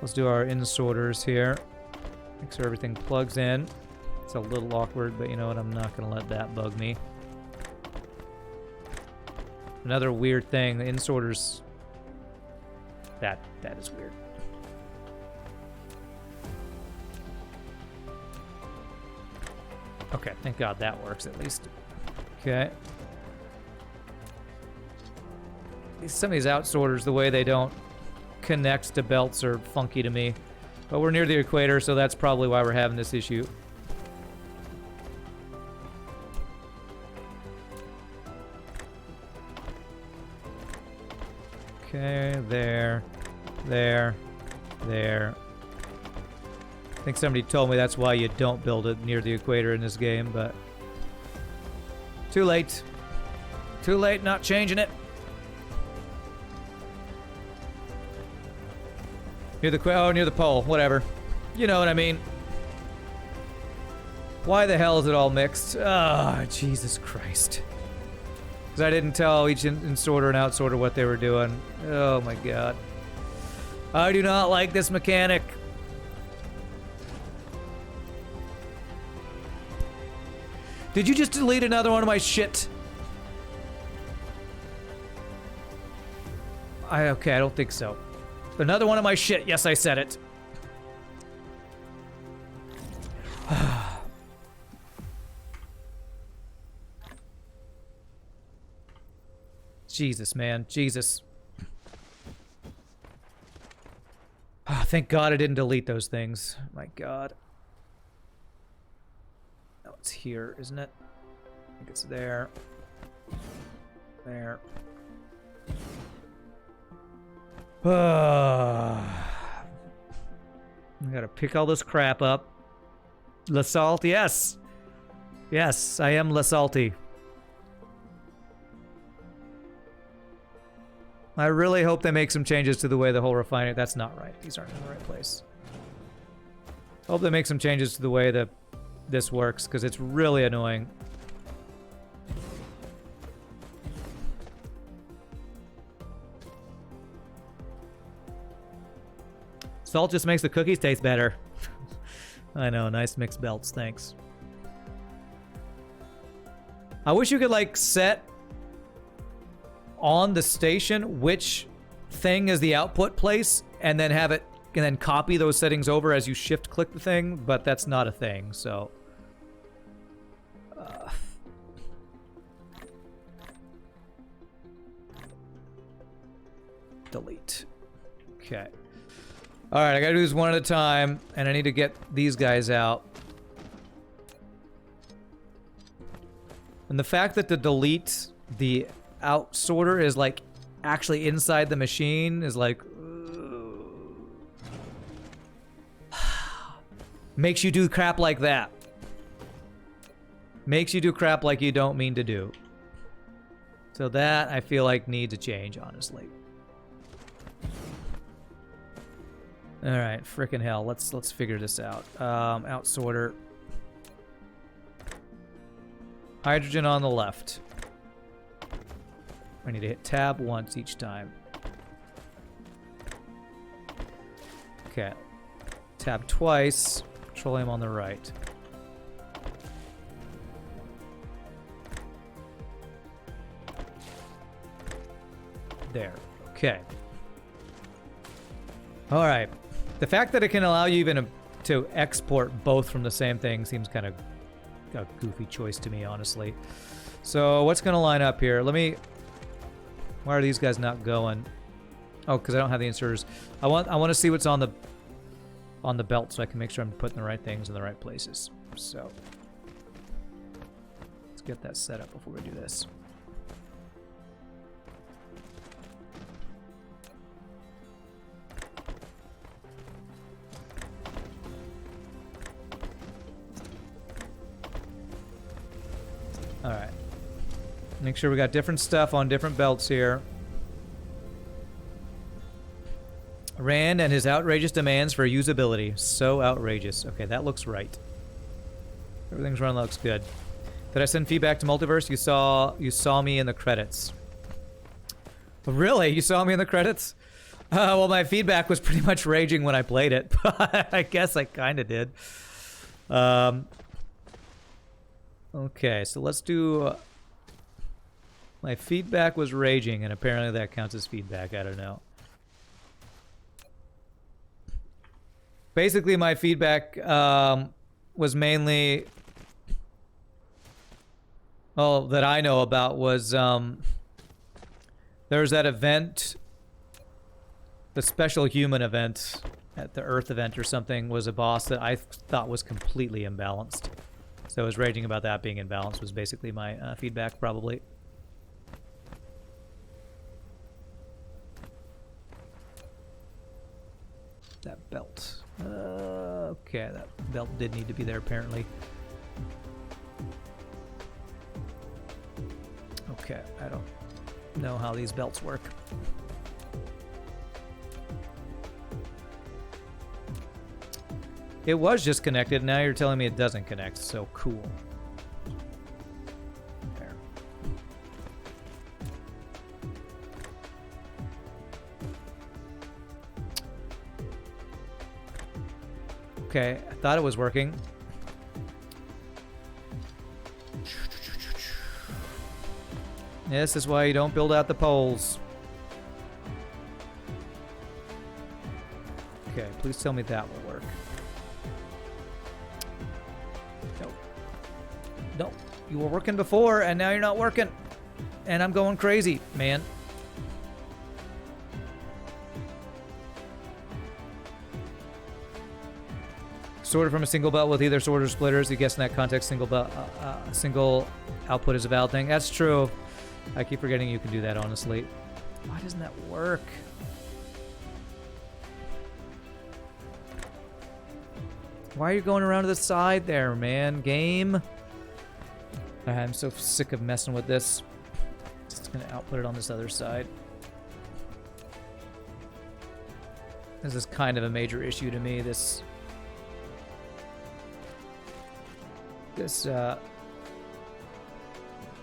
Let's do our insorters here. Make sure everything plugs in. It's a little awkward, but you know what? I'm not going to let that bug me. Another weird thing, the insorters... That is weird. Okay, thank God that works at least. Okay. Some of these outsorters, the way they don't connect to belts are funky to me. But we're near the equator, so that's probably why we're having this issue. Okay, there. I think somebody told me that's why you don't build it near the equator in this game, but... Too late. Too late, not changing it. Near the pole, whatever. You know what I mean. Why the hell is it all mixed? Ah, Jesus Christ. Because I didn't tell each insorter and outsorter what they were doing. Oh my God. I do not like this mechanic. Did you just delete another one of my shit? Okay, I don't think so. Another one of my shit. Yes, I said it. Jesus, man. Jesus. Thank God I didn't delete those things. My God. No, it's here, isn't it? I think it's there. There. I gotta pick all this crap up. LaSalt, yes. Yes, I am LaSalty. I really hope they make some changes to the way the whole refinery... That's not right. These aren't in the right place. Hope they make some changes to the way that this works, because it's really annoying. Salt just makes the cookies taste better. I know, nice mixed belts, thanks. I wish you could, like, set on the station which thing is the output place and then have it, and then copy those settings over as you shift-click the thing, but that's not a thing, so... Delete. Okay. Alright, I gotta do this one at a time, and I need to get these guys out. And the fact that the delete the out sorter is, like, actually inside the machine is, like... makes you do crap like that. Makes you do crap like you don't mean to do. So that, I feel like, needs a change, honestly. Alright, frickin' hell. Let's figure this out. Out sorter. Hydrogen on the left. I need to hit tab once each time. Okay. Tab twice. Petroleum on the right. There. Okay. Alright. The fact that it can allow you even to export both from the same thing seems kind of a goofy choice to me, honestly. So, what's going to line up here? Let me... Why are these guys not going? Oh, because I don't have the inserters. I want to see what's on the belt so I can make sure I'm putting the right things in the right places. So, let's get that set up before we do this. Alright. Make sure we got different stuff on different belts here. Rand and his outrageous demands for usability. So outrageous. Okay, that looks right. Everything's running, looks good. Did I send feedback to Multiverse? You saw me in the credits. Really? You saw me in the credits? Well, my feedback was pretty much raging when I played it, but I guess I kind of did. Okay, so let's do... my feedback was raging, and apparently that counts as feedback. I don't know. Basically, my feedback was mainly... all that I know about was... there was that event... the special human event at the Earth event or something was a boss that I thought was completely imbalanced. So I was raging about that being imbalanced was basically my feedback, probably. That belt. Okay, that belt did need to be there, apparently. Okay, I don't know how these belts work. It was just connected, now you're telling me it doesn't connect, so cool. There. Okay, I thought it was working. This is why you don't build out the poles. Okay, please tell me that will work. No, you were working before, and now you're not working. And I'm going crazy, man. Sorted from a single belt with either sorter splitters. You guess in that context, single belt, single output is a valid thing. That's true. I keep forgetting you can do that, honestly. Why doesn't that work? Why are you going around to the side there, man? Game. I'm so sick of messing with this. Just gonna output it on this other side. This is kind of a major issue to me. This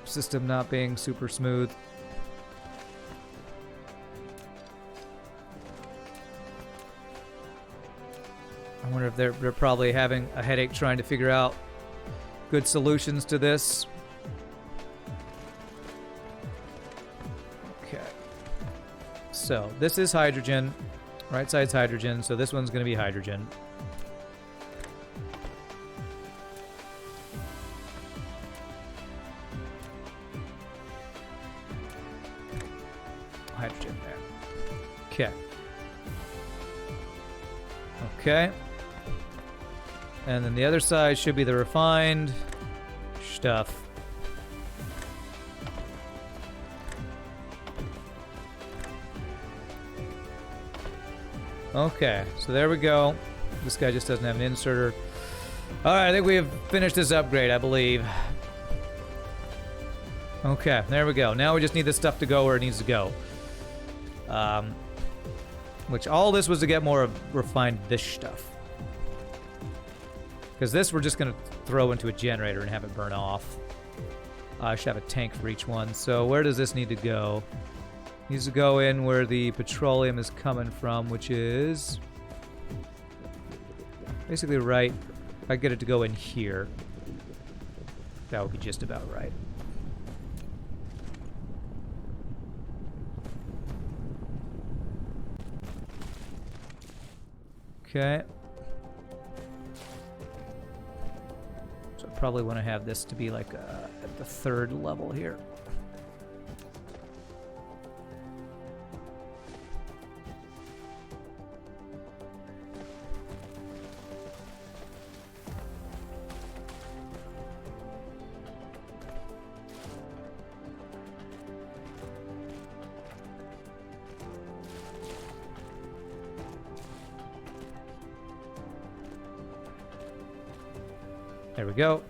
system not being super smooth. I wonder if they're probably having a headache trying to figure out good solutions to this. Okay. So this is hydrogen. Right side's hydrogen, so this one's going to be hydrogen. Hydrogen there. Okay. Okay. And then the other side should be the refined stuff. Okay, so there we go. This guy just doesn't have an inserter. Alright, I think we have finished this upgrade, I believe. Okay, there we go. Now we just need this stuff to go where it needs to go. Which all this was to get more of refined this stuff. Because this we're just going to throw into a generator and have it burn off. I should have a tank for each one. So where does this need to go? It needs to go in where the petroleum is coming from, which is basically right. If I get it to go in here, that would be just about right. Okay. So I probably want to have this to be like at the third level here. There we go.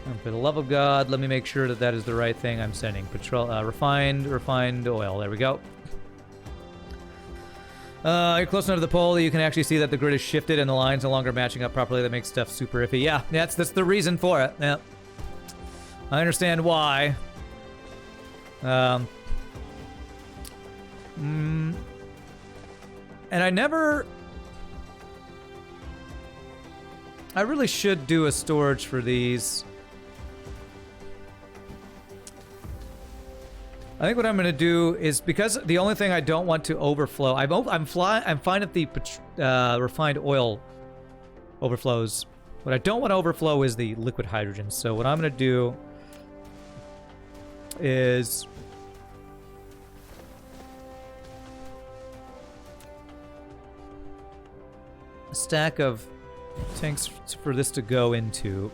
And for the love of God, let me make sure that that is the right thing I'm sending. Refined oil. There we go. You're close enough to the pole that you can actually see that the grid is shifted and the lines no longer matching up properly. That makes stuff super iffy. Yeah, that's the reason for it. Yeah, I understand why. And I really should do a storage for these. I think what I'm going to do is, because the only thing I don't want to overflow, I'm fine if the refined oil overflows. What I don't want to overflow is the liquid hydrogen. So what I'm going to do is a stack of tanks for this to go into.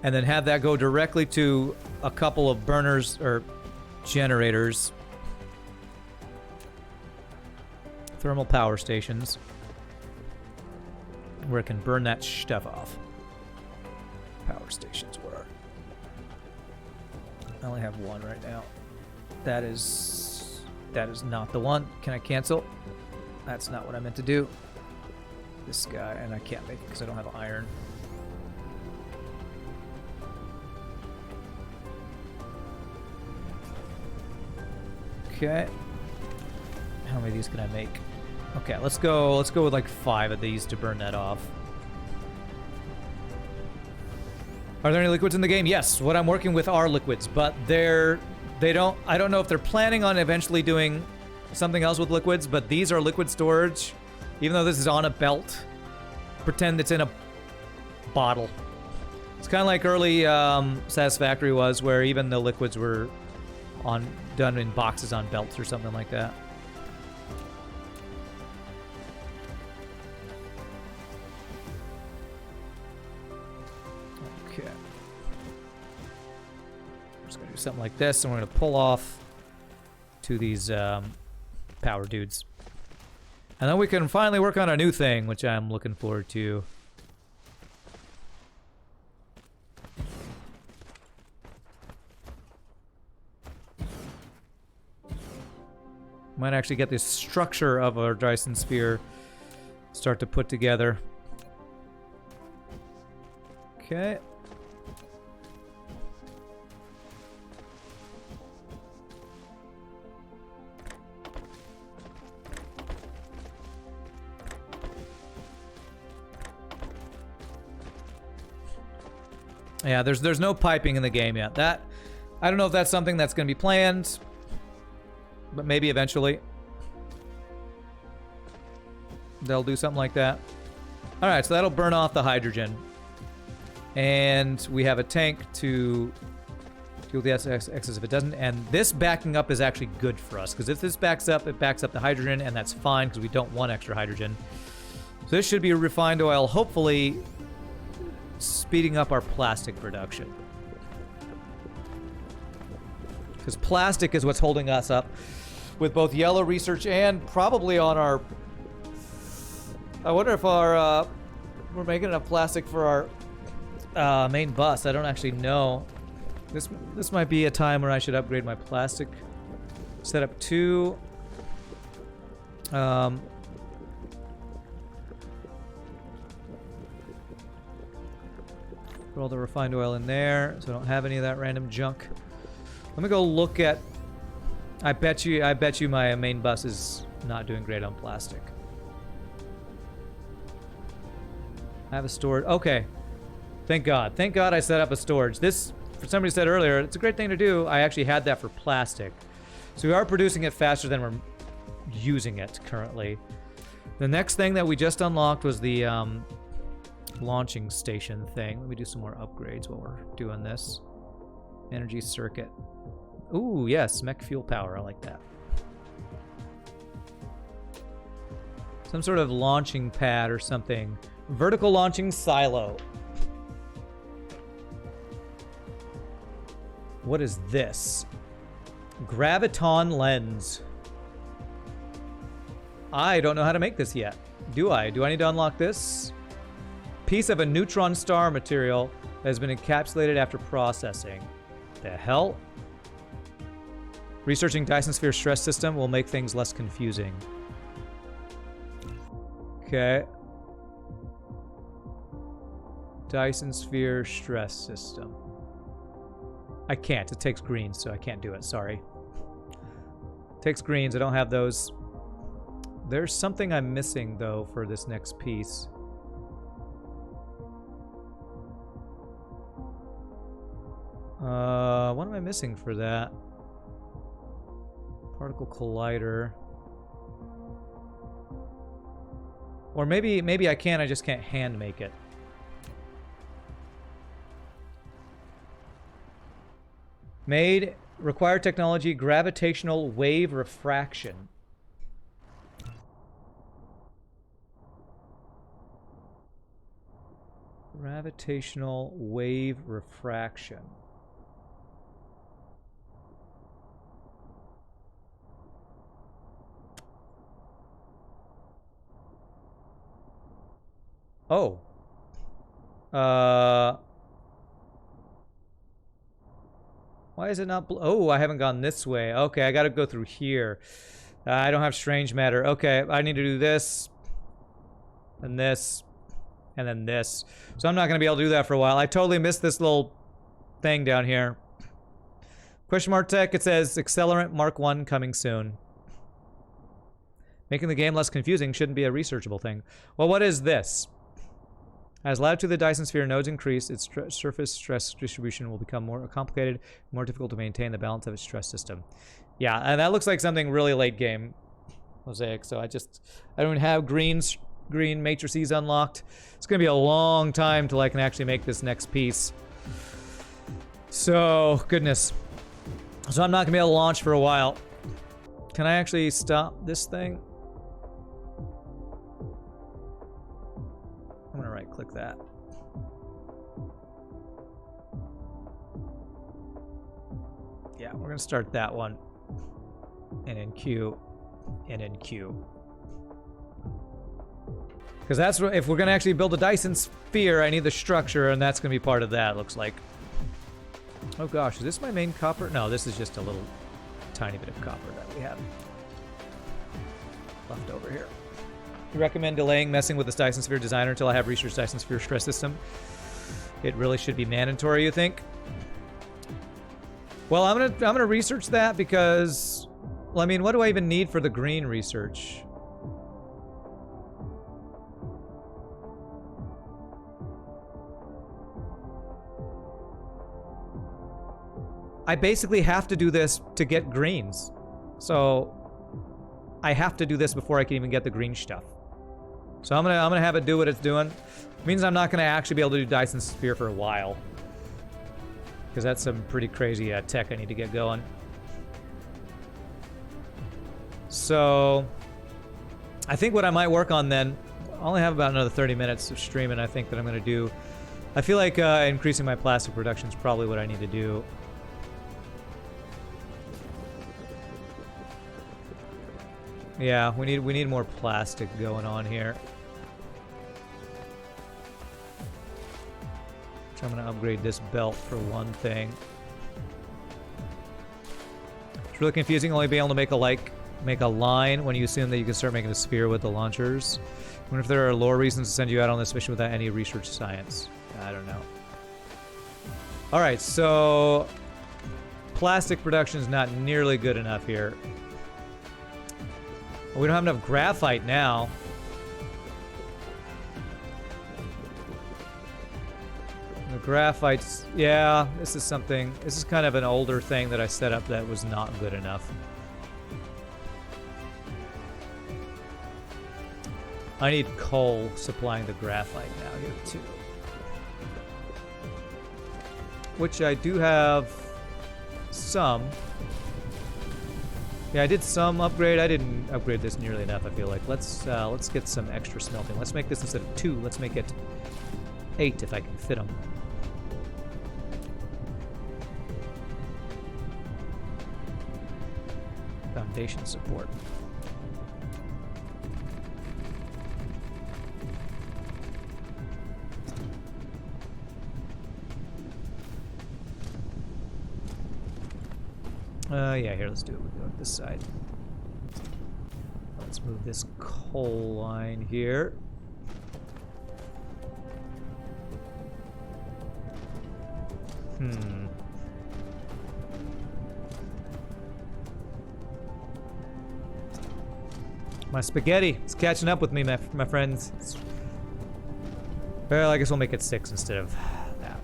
And then have that go directly to a couple of burners or generators. Thermal power stations. Where it can burn that stuff off. Power stations where? I only have one right now. That is not the one. Can I cancel? That's not what I meant to do. This guy, and I can't make it because I don't have iron. Okay. How many of these can I make? Okay, let's go with like 5 of these to burn that off. Are there any liquids in the game? Yes, what I'm working with are liquids, but I don't know if they're planning on eventually doing something else with liquids, but these are liquid storage. Even though this is on a belt, pretend it's in a bottle. It's kind of like early Satisfactory was, where even the liquids were done in boxes on belts or something like that. Okay. I'm just gonna do something like this, and we're gonna pull off to these power dudes. And then we can finally work on a new thing, which I'm looking forward to. Might actually get this structure of our Dyson sphere start to put together. Okay. Yeah, there's no piping in the game yet. That, I don't know if that's something that's going to be planned, but maybe eventually they'll do something like that. All right, so that'll burn off the hydrogen. And we have a tank to deal with the excess if it doesn't. And this backing up is actually good for us, because if this backs up, it backs up the hydrogen, and that's fine because we don't want extra hydrogen. So this should be a refined oil, hopefully speeding up our plastic production. Because plastic is what's holding us up with both yellow research and probably on our... I wonder if our we're making enough plastic for our main bus. I don't actually know. This might be a time where I should upgrade my plastic setup to put all the refined oil in there, so I don't have any of that random junk. Let me go look at... I bet you my main bus is not doing great on plastic. I have a storage. Okay. Thank God. Thank God I set up a storage. This, for somebody said earlier, it's a great thing to do. I actually had that for plastic. So we are producing it faster than we're using it currently. The next thing that we just unlocked was the launching station thing. Let me do some more upgrades while we're doing this. Energy circuit. Ooh, yes, mech fuel power. I like that. Some sort of launching pad or something. Vertical launching silo. What is this? Graviton lens. I don't know how to make this yet. Do I? Do I need to unlock this? Piece of a neutron star material that has been encapsulated after processing. The hell? Researching Dyson sphere stress system will make things less confusing. Okay. Dyson sphere stress system. I can't. It takes greens, so I can't do it. Sorry. It takes greens. I don't have those. There's something I'm missing, though, for this next piece. What am I missing for that? Particle collider. Or maybe I can, I just can't hand make it. Made, required technology, gravitational wave refraction. Gravitational wave refraction. Oh. Why is it not... Oh, I haven't gone this way. Okay, I gotta go through here. I don't have strange matter. Okay, I need to do this. And this. And then this. So I'm not gonna be able to do that for a while. I totally missed this little thing down here. Question mark tech, it says Accelerant Mark 1 coming soon. Making the game less confusing shouldn't be a researchable thing. Well, what is this? As latitude of the Dyson sphere nodes increase, its surface stress distribution will become more complicated, more difficult to maintain the balance of its stress system. Yeah, and that looks like something really late game, Mosaic. So I don't have green matrices unlocked. It's gonna be a long time till I can actually make this next piece. So, goodness. So I'm not gonna be able to launch for a while. Can I actually stop this thing? I'm gonna right click that. Yeah, we're gonna start that one. And in Q. And in Q. Because that's what, if we're gonna actually build a Dyson sphere, I need the structure, and that's gonna be part of that, looks like. Oh gosh, is this my main copper? No, this is just a little tiny bit of copper that we have left over here. You recommend delaying messing with this Dyson sphere designer until I have researched Dyson sphere stress system? It really should be mandatory, you think? Well, I'm gonna research that because, well, I mean, what do I even need for the green research? I basically have to do this to get greens. So I have to do this before I can even get the green stuff. So I'm gonna have it do what it's doing. It means I'm not gonna actually be able to do Dyson Sphere for a while. Because that's some pretty crazy tech I need to get going. So I think what I might work on then, I only have about another 30 minutes of streaming. I think that I'm gonna do. I feel like increasing my plastic production is probably what I need to do. Yeah, we need more plastic going on here. So I'm gonna upgrade this belt for one thing. It's really confusing only being able to make a line when you assume that you can start making a sphere with the launchers. I wonder if there are lore reasons to send you out on this mission without any research science. I don't know. Alright, so plastic production is not nearly good enough here. We don't have enough graphite now. The graphite's... yeah, this is something... this is kind of an older thing that I set up that was not good enough. I need coal supplying the graphite now here too. Which I do have some. Yeah, I did some upgrade. I didn't upgrade this nearly enough, I feel like. Let's get some extra smelting. Let's make this instead of 2. Let's make it 8 if I can fit them. Foundation support. Yeah, here, let's do it. We'll go this side. Let's move this coal line here. My spaghetti is catching up with me, my friends. Well, I guess we'll make it 6 instead of that.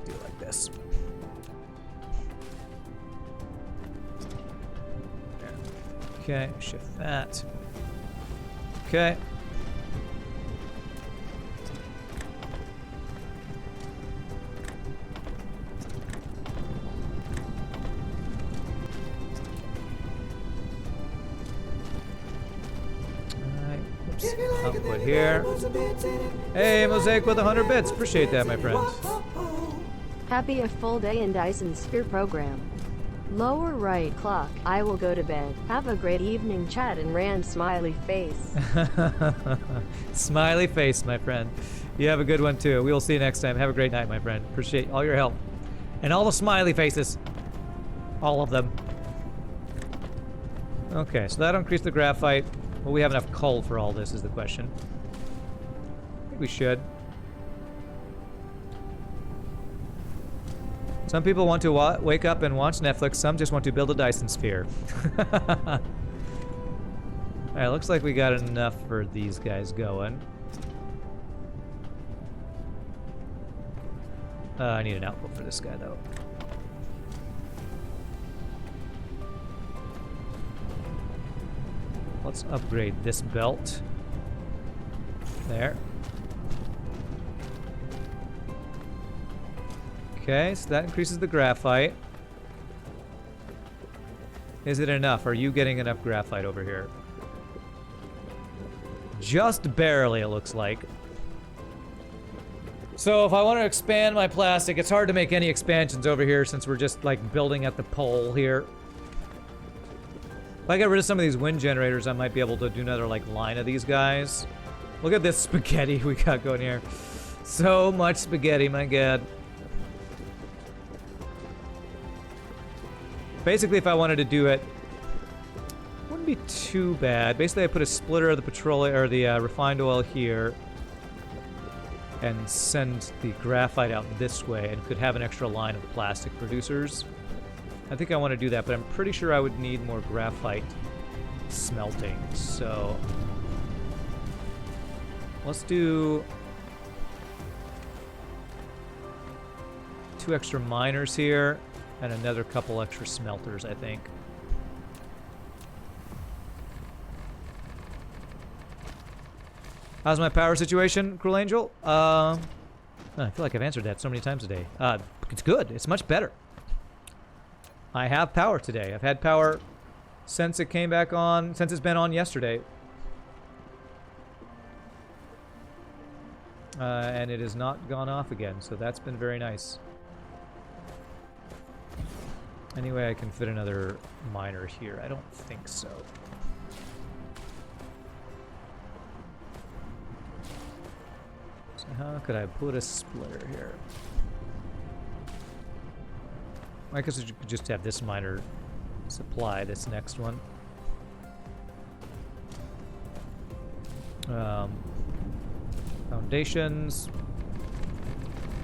Do it like this. Okay, shift that. Okay. Output here. Hey, Mosaic with 100 bits. Appreciate that, my friend. Happy a full day in Dyson Sphere program. Lower right clock. I will go to bed. Have a great evening, chat and Rand smiley face. Smiley face, my friend. You have a good one too. We will see you next time. Have a great night, my friend. Appreciate all your help. And all the smiley faces. All of them. Okay, so that'll increase the graphite. Will we have enough coal for all this is the question. I think we should. Some people want to wake up and watch Netflix. Some just want to build a Dyson Sphere. Alright, looks like we got enough for these guys going. I need an output for this guy, though. Let's upgrade this belt. There. Okay, so that increases the graphite. Is it enough? Are you getting enough graphite over here? Just barely, it looks like. So if I want to expand my plastic, it's hard to make any expansions over here since we're just like building at the pole here. If I get rid of some of these wind generators, I might be able to do another like line of these guys. Look at this spaghetti we got going here. So much spaghetti, my god. Basically, if I wanted to do it, wouldn't be too bad. Basically, I put a splitter of the petroleum or the refined oil here, and send the graphite out this way, and could have an extra line of plastic producers. I think I want to do that, but I'm pretty sure I would need more graphite smelting. So Let's do 2 extra miners here and another couple extra smelters, I think. How's my power situation, Cruel Angel? I feel like I've answered that so many times today. It's good. It's much better. I have power today. I've had power since it came back on, since it's been on yesterday. And it has not gone off again, so that's been very nice. Anyway, I can fit another miner here. I don't think so. So how could I put a splitter here? I guess you could just have this miner supply this next one. Foundations.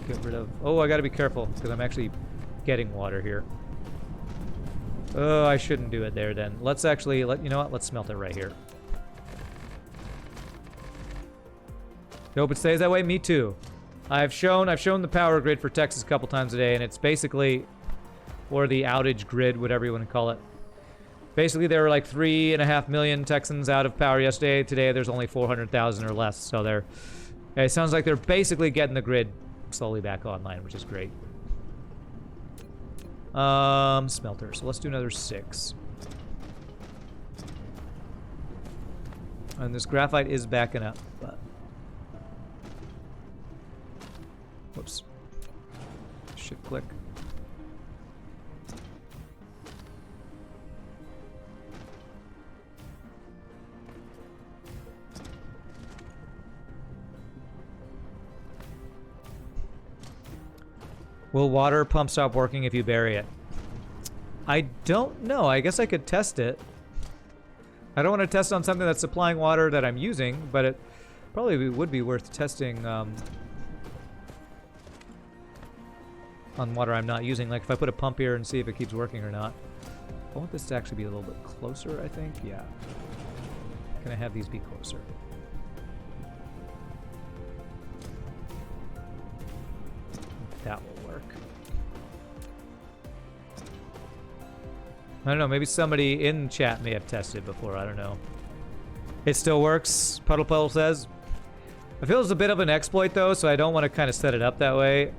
Get rid of... Oh, I gotta be careful, because I'm actually getting water here. Oh, I shouldn't do it there then. Let's actually... you know what? Let's smelt it right here. Hope it stays that way. Me too. I've shown the power grid for Texas a couple times a day, and it's basically... Or the outage grid, whatever you want to call it. Basically, there were like 3.5 million Texans out of power yesterday. Today, there's only 400,000 or less. So they're... It sounds like they're basically getting the grid slowly back online, which is great. Smelter. So let's do another 6. And this graphite is backing up, but... Whoops. Shift click. Will water pump stop working if you bury it? I don't know. I guess I could test it. I don't want to test on something that's supplying water that I'm using, but it probably would be worth testing on water I'm not using. Like if I put a pump here and see if it keeps working or not. I want this to actually be a little bit closer, I think. Yeah. Can I have these be closer? That will work. I don't know, maybe somebody in chat may have tested before, I don't know. It still works, Puddle Puddle says. I feel it's a bit of an exploit though, so I don't want to kind of set it up that way.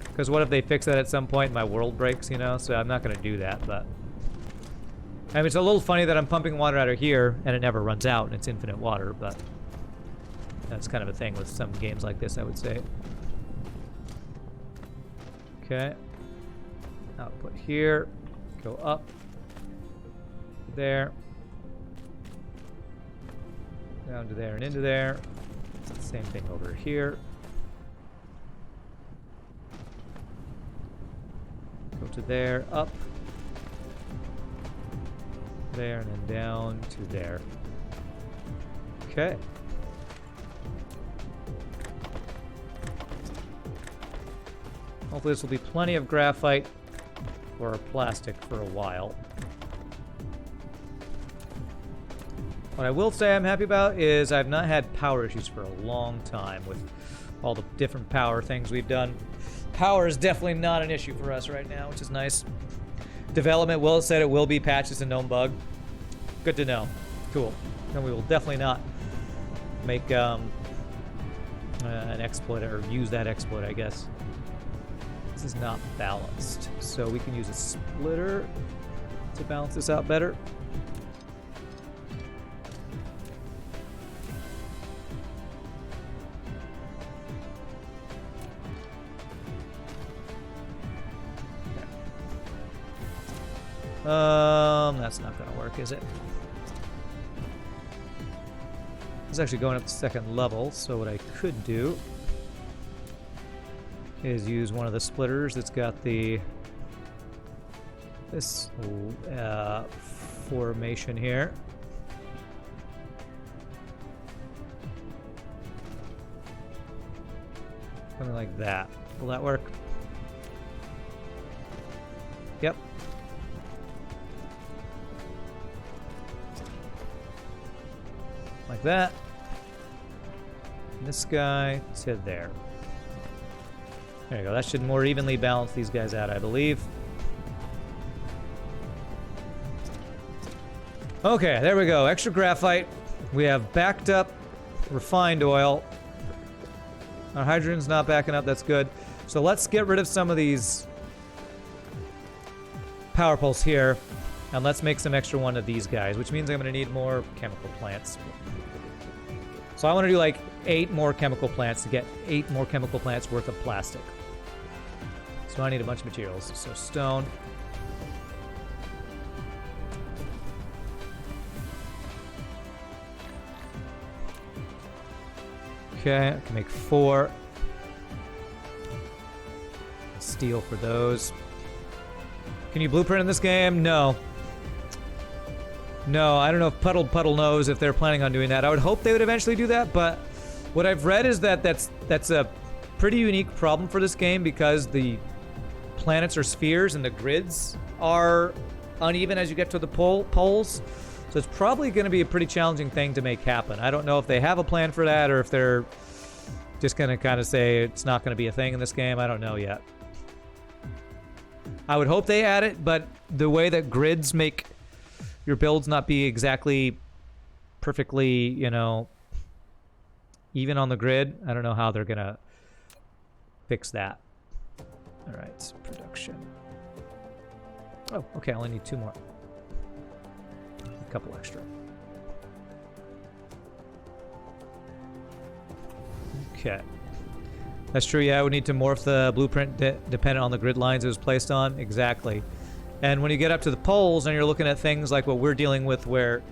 Because what if they fix that at some point and my world breaks, you know? So I'm not going to do that, but... I mean, it's a little funny that I'm pumping water out of here and it never runs out and it's infinite water, but... That's kind of a thing with some games like this, I would say. Okay. Output here. Go up. There. Down to there and into there. Same thing over here. Go to there, up. There, and then down to there. Okay. Hopefully this will be plenty of graphite or plastic for a while. What I will say I'm happy about is I've not had power issues for a long time with all the different power things we've done. Power is definitely not an issue for us right now, which is nice. Development will said it will be patches and known bug. Good to know. Cool. And we will definitely not make an exploit or use that exploit, I guess. This is not balanced, so we can use a splitter to balance this out better. That's not gonna work, is it? It's actually going up to second level, so what I could do is use one of the splitters that's got this formation here. Something like that. Will that work? Yep. like that. And this guy to there. There you go. That should more evenly balance these guys out, I believe. Okay, there we go. Extra graphite. We have backed up refined oil. Our hydrogen's not backing up. That's good. So let's get rid of some of these power poles here. And let's make some extra one of these guys, which means I'm going to need more chemical plants. So I want to do like 8 more chemical plants to get 8 more chemical plants worth of plastic. So I need a bunch of materials. So stone. Okay, I can make 4. Steel for those. Can you blueprint in this game? No. No, I don't know if Puddle knows if they're planning on doing that. I would hope they would eventually do that, but what I've read is that that's a pretty unique problem for this game because the planets are spheres and the grids are uneven as you get to the poles. So it's probably going to be a pretty challenging thing to make happen. I don't know if they have a plan for that or if they're just going to kind of say it's not going to be a thing in this game. I don't know yet. I would hope they add it, but the way that grids make your builds not be exactly perfectly, you know, even on the grid, I don't know how they're going to fix that. All right, production. Oh, okay, I only need 2 more. A couple extra. Okay. That's true, yeah, we need to morph the blueprint dependent on the grid lines it was placed on. Exactly. And when you get up to the poles and you're looking at things like what we're dealing with where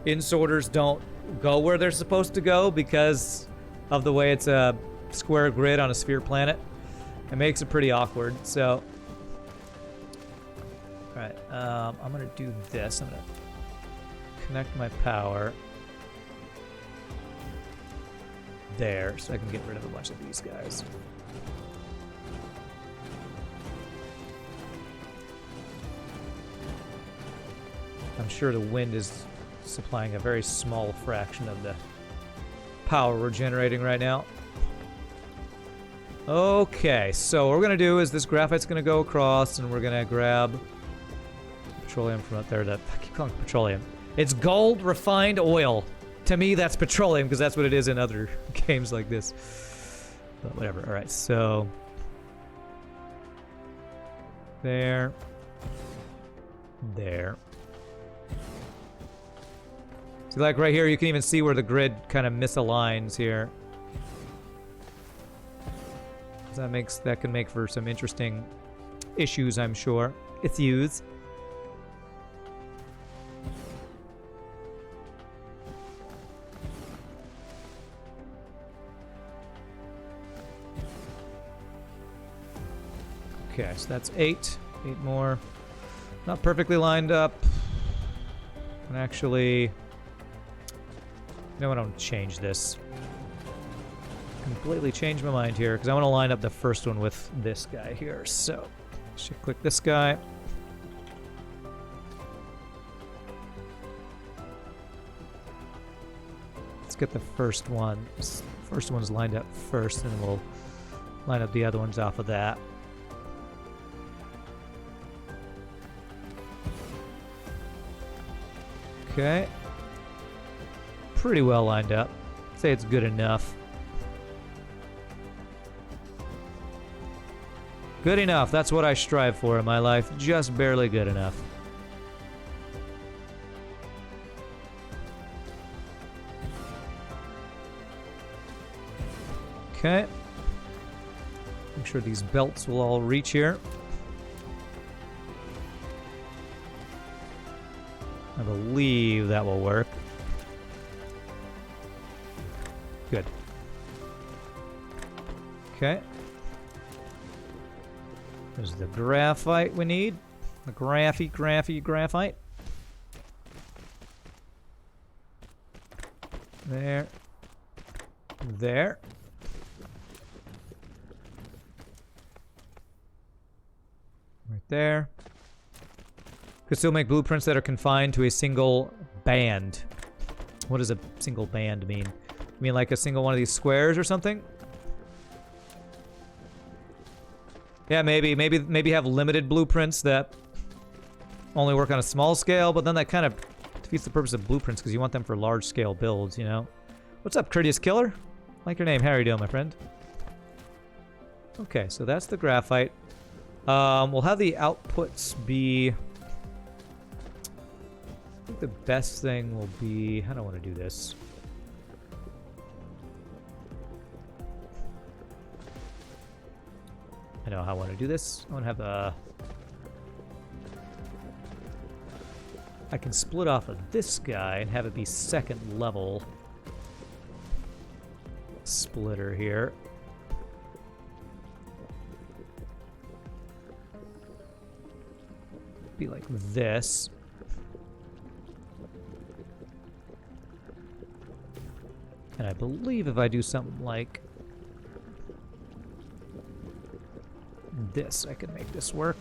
insorters don't go where they're supposed to go because of the way it's a square grid on a sphere planet, it makes it pretty awkward. So, all right, I'm going to do this. I'm going to connect my power there so I can get rid of a bunch of these guys. I'm sure the wind is supplying a very small fraction of the power we're generating right now. Okay, so what we're going to do is this graphite's going to go across and we're going to grab petroleum from up there. I keep calling it petroleum. It's gold refined oil. To me, that's petroleum because that's what it is in other games like this. But whatever. All right, so there. So like right here, you can even see where the grid kind of misaligns here. So that can make for some interesting issues, I'm sure. Issues. Okay, so that's 8. 8 more. Not perfectly lined up. And actually, no, I don't change this. Completely change my mind here because I want to line up the first one with this guy here. So, should click this guy. Let's get the first one. First one's lined up first, and we'll line up the other ones off of that. Okay. Pretty well lined up. I'd say it's good enough. Good enough. That's what I strive for in my life. Just barely good enough. Okay. Make sure these belts will all reach here. I believe that will work. Good. Okay. There's the graphite we need. The graphite. There. There. Right there. Could still make blueprints that are confined to a single band. What does a single band mean? You mean like a single one of these squares or something? Yeah, maybe have limited blueprints that only work on a small scale, but then that kind of defeats the purpose of blueprints because you want them for large-scale builds, you know? What's up, Courteous Killer? Like your name. How are you doing, my friend? Okay, so that's the graphite. We'll have the outputs be... I think the best thing will be... How do I want to do this? I know how I want to do this. I want to have a... I can split off of this guy and have it be second level splitter here. Be like this. And I believe if I do something like this, I can make this work.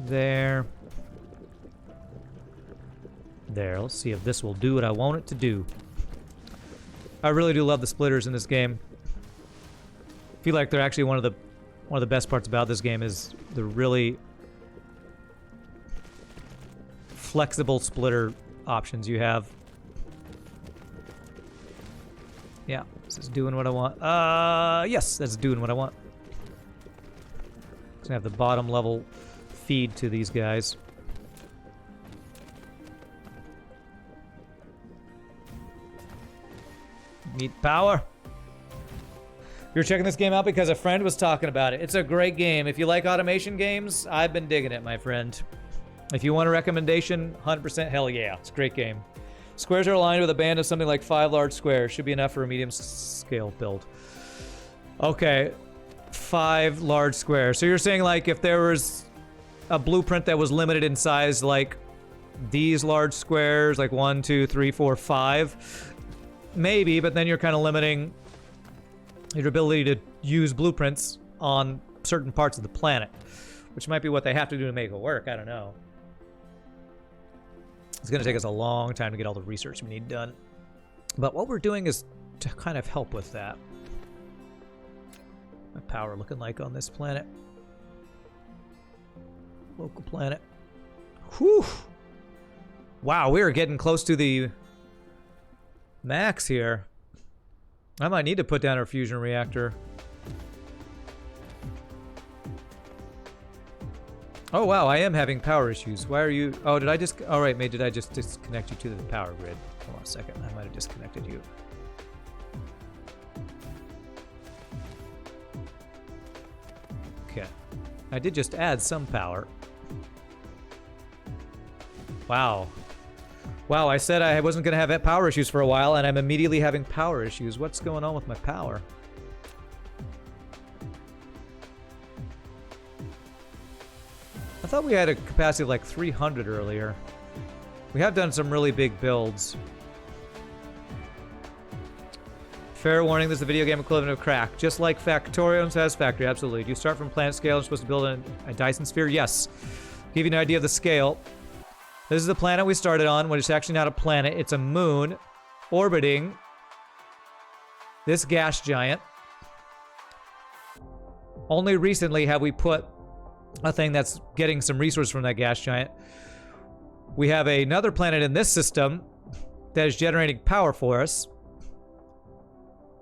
There. There, let's see if this will do what I want it to do. I really do love the splitters in this game. I feel like they're actually one of the best parts about this game is the really flexible splitter options you have. Yeah, this is doing what I want. Yes, that's doing what I want. Gonna have the bottom level feed to these guys. Need power. You're checking this game out because a friend was talking about it. It's a great game. If you like automation games, I've been digging it, my friend. If you want a recommendation, 100% hell yeah. It's a great game. Squares are aligned with a band of something like 5 large squares. Should be enough for a medium scale build. Okay. 5 large squares. So you're saying like if there was a blueprint that was limited in size like these large squares, like 1, 2, 3, 4, 5, maybe, but then you're kind of limiting your ability to use blueprints on certain parts of the planet, which might be what they have to do to make it work. I don't know. It's going to take us a long time to get all the research we need done. But what we're doing is to kind of help with that. My power looking like on this planet. Local planet. Whew. Wow, we are getting close to the max here. I might need to put down our fusion reactor. Oh wow, I am having power issues. Why are you... Oh, did I just... All right, mate, did I just disconnect you to the power grid? Hold on a second, I might have disconnected you. Okay. I did just add some power. Wow. Wow, I said I wasn't going to have power issues for a while, and I'm immediately having power issues. What's going on with my power? I thought we had a capacity of like 300 earlier. We have done some really big builds. Fair warning, this is the video game equivalent of crack. Just like Factorio and Satisfactory, absolutely. Do you start from planet scale and you're supposed to build a Dyson sphere? Yes. Give you an idea of the scale. This is the planet we started on, which is actually not a planet. It's a moon orbiting this gas giant. Only recently have we put a thing that's getting some resources from that gas giant. We have another planet in this system that is generating power for us.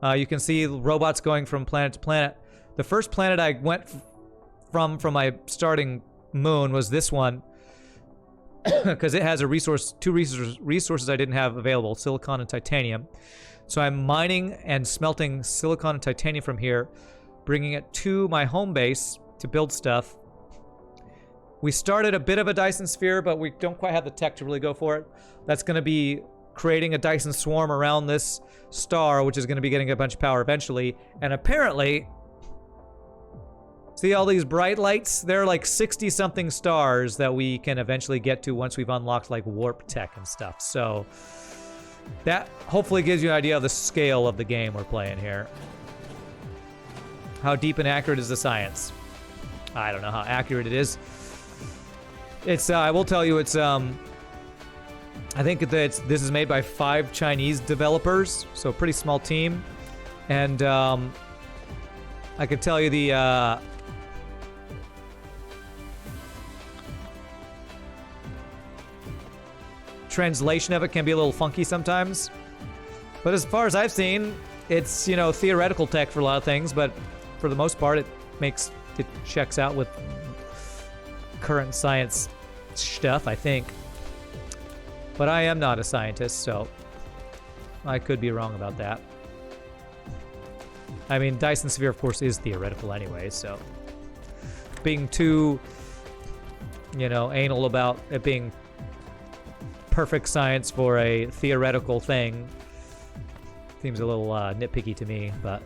You can see robots going from planet to planet. The first planet I went from my starting moon was this one. Because it has a resource, two resources I didn't have available, silicon and titanium. So I'm mining and smelting silicon and titanium from here, bringing it to my home base to build stuff. We started a bit of a Dyson sphere, but we don't quite have the tech to really go for it. That's going to be creating a Dyson swarm around this star, which is going to be getting a bunch of power eventually. And apparently... See all these bright lights? They're like 60-something stars that we can eventually get to once we've unlocked like warp tech and stuff. So that hopefully gives you an idea of the scale of the game we're playing here. How deep and accurate is the science? I don't know how accurate it is. It's, I will tell you, it's, I think that this is made by 5 Chinese developers, so a pretty small team. And, I could tell you the, translation of it can be a little funky sometimes. But as far as I've seen, it's, you know, theoretical tech for a lot of things, but for the most part, it checks out with current science stuff, I think. But I am not a scientist, so I could be wrong about that. I mean, Dyson Sphere, of course, is theoretical anyway, so being too, you know, anal about it being perfect science for a theoretical thing seems a little nitpicky to me, but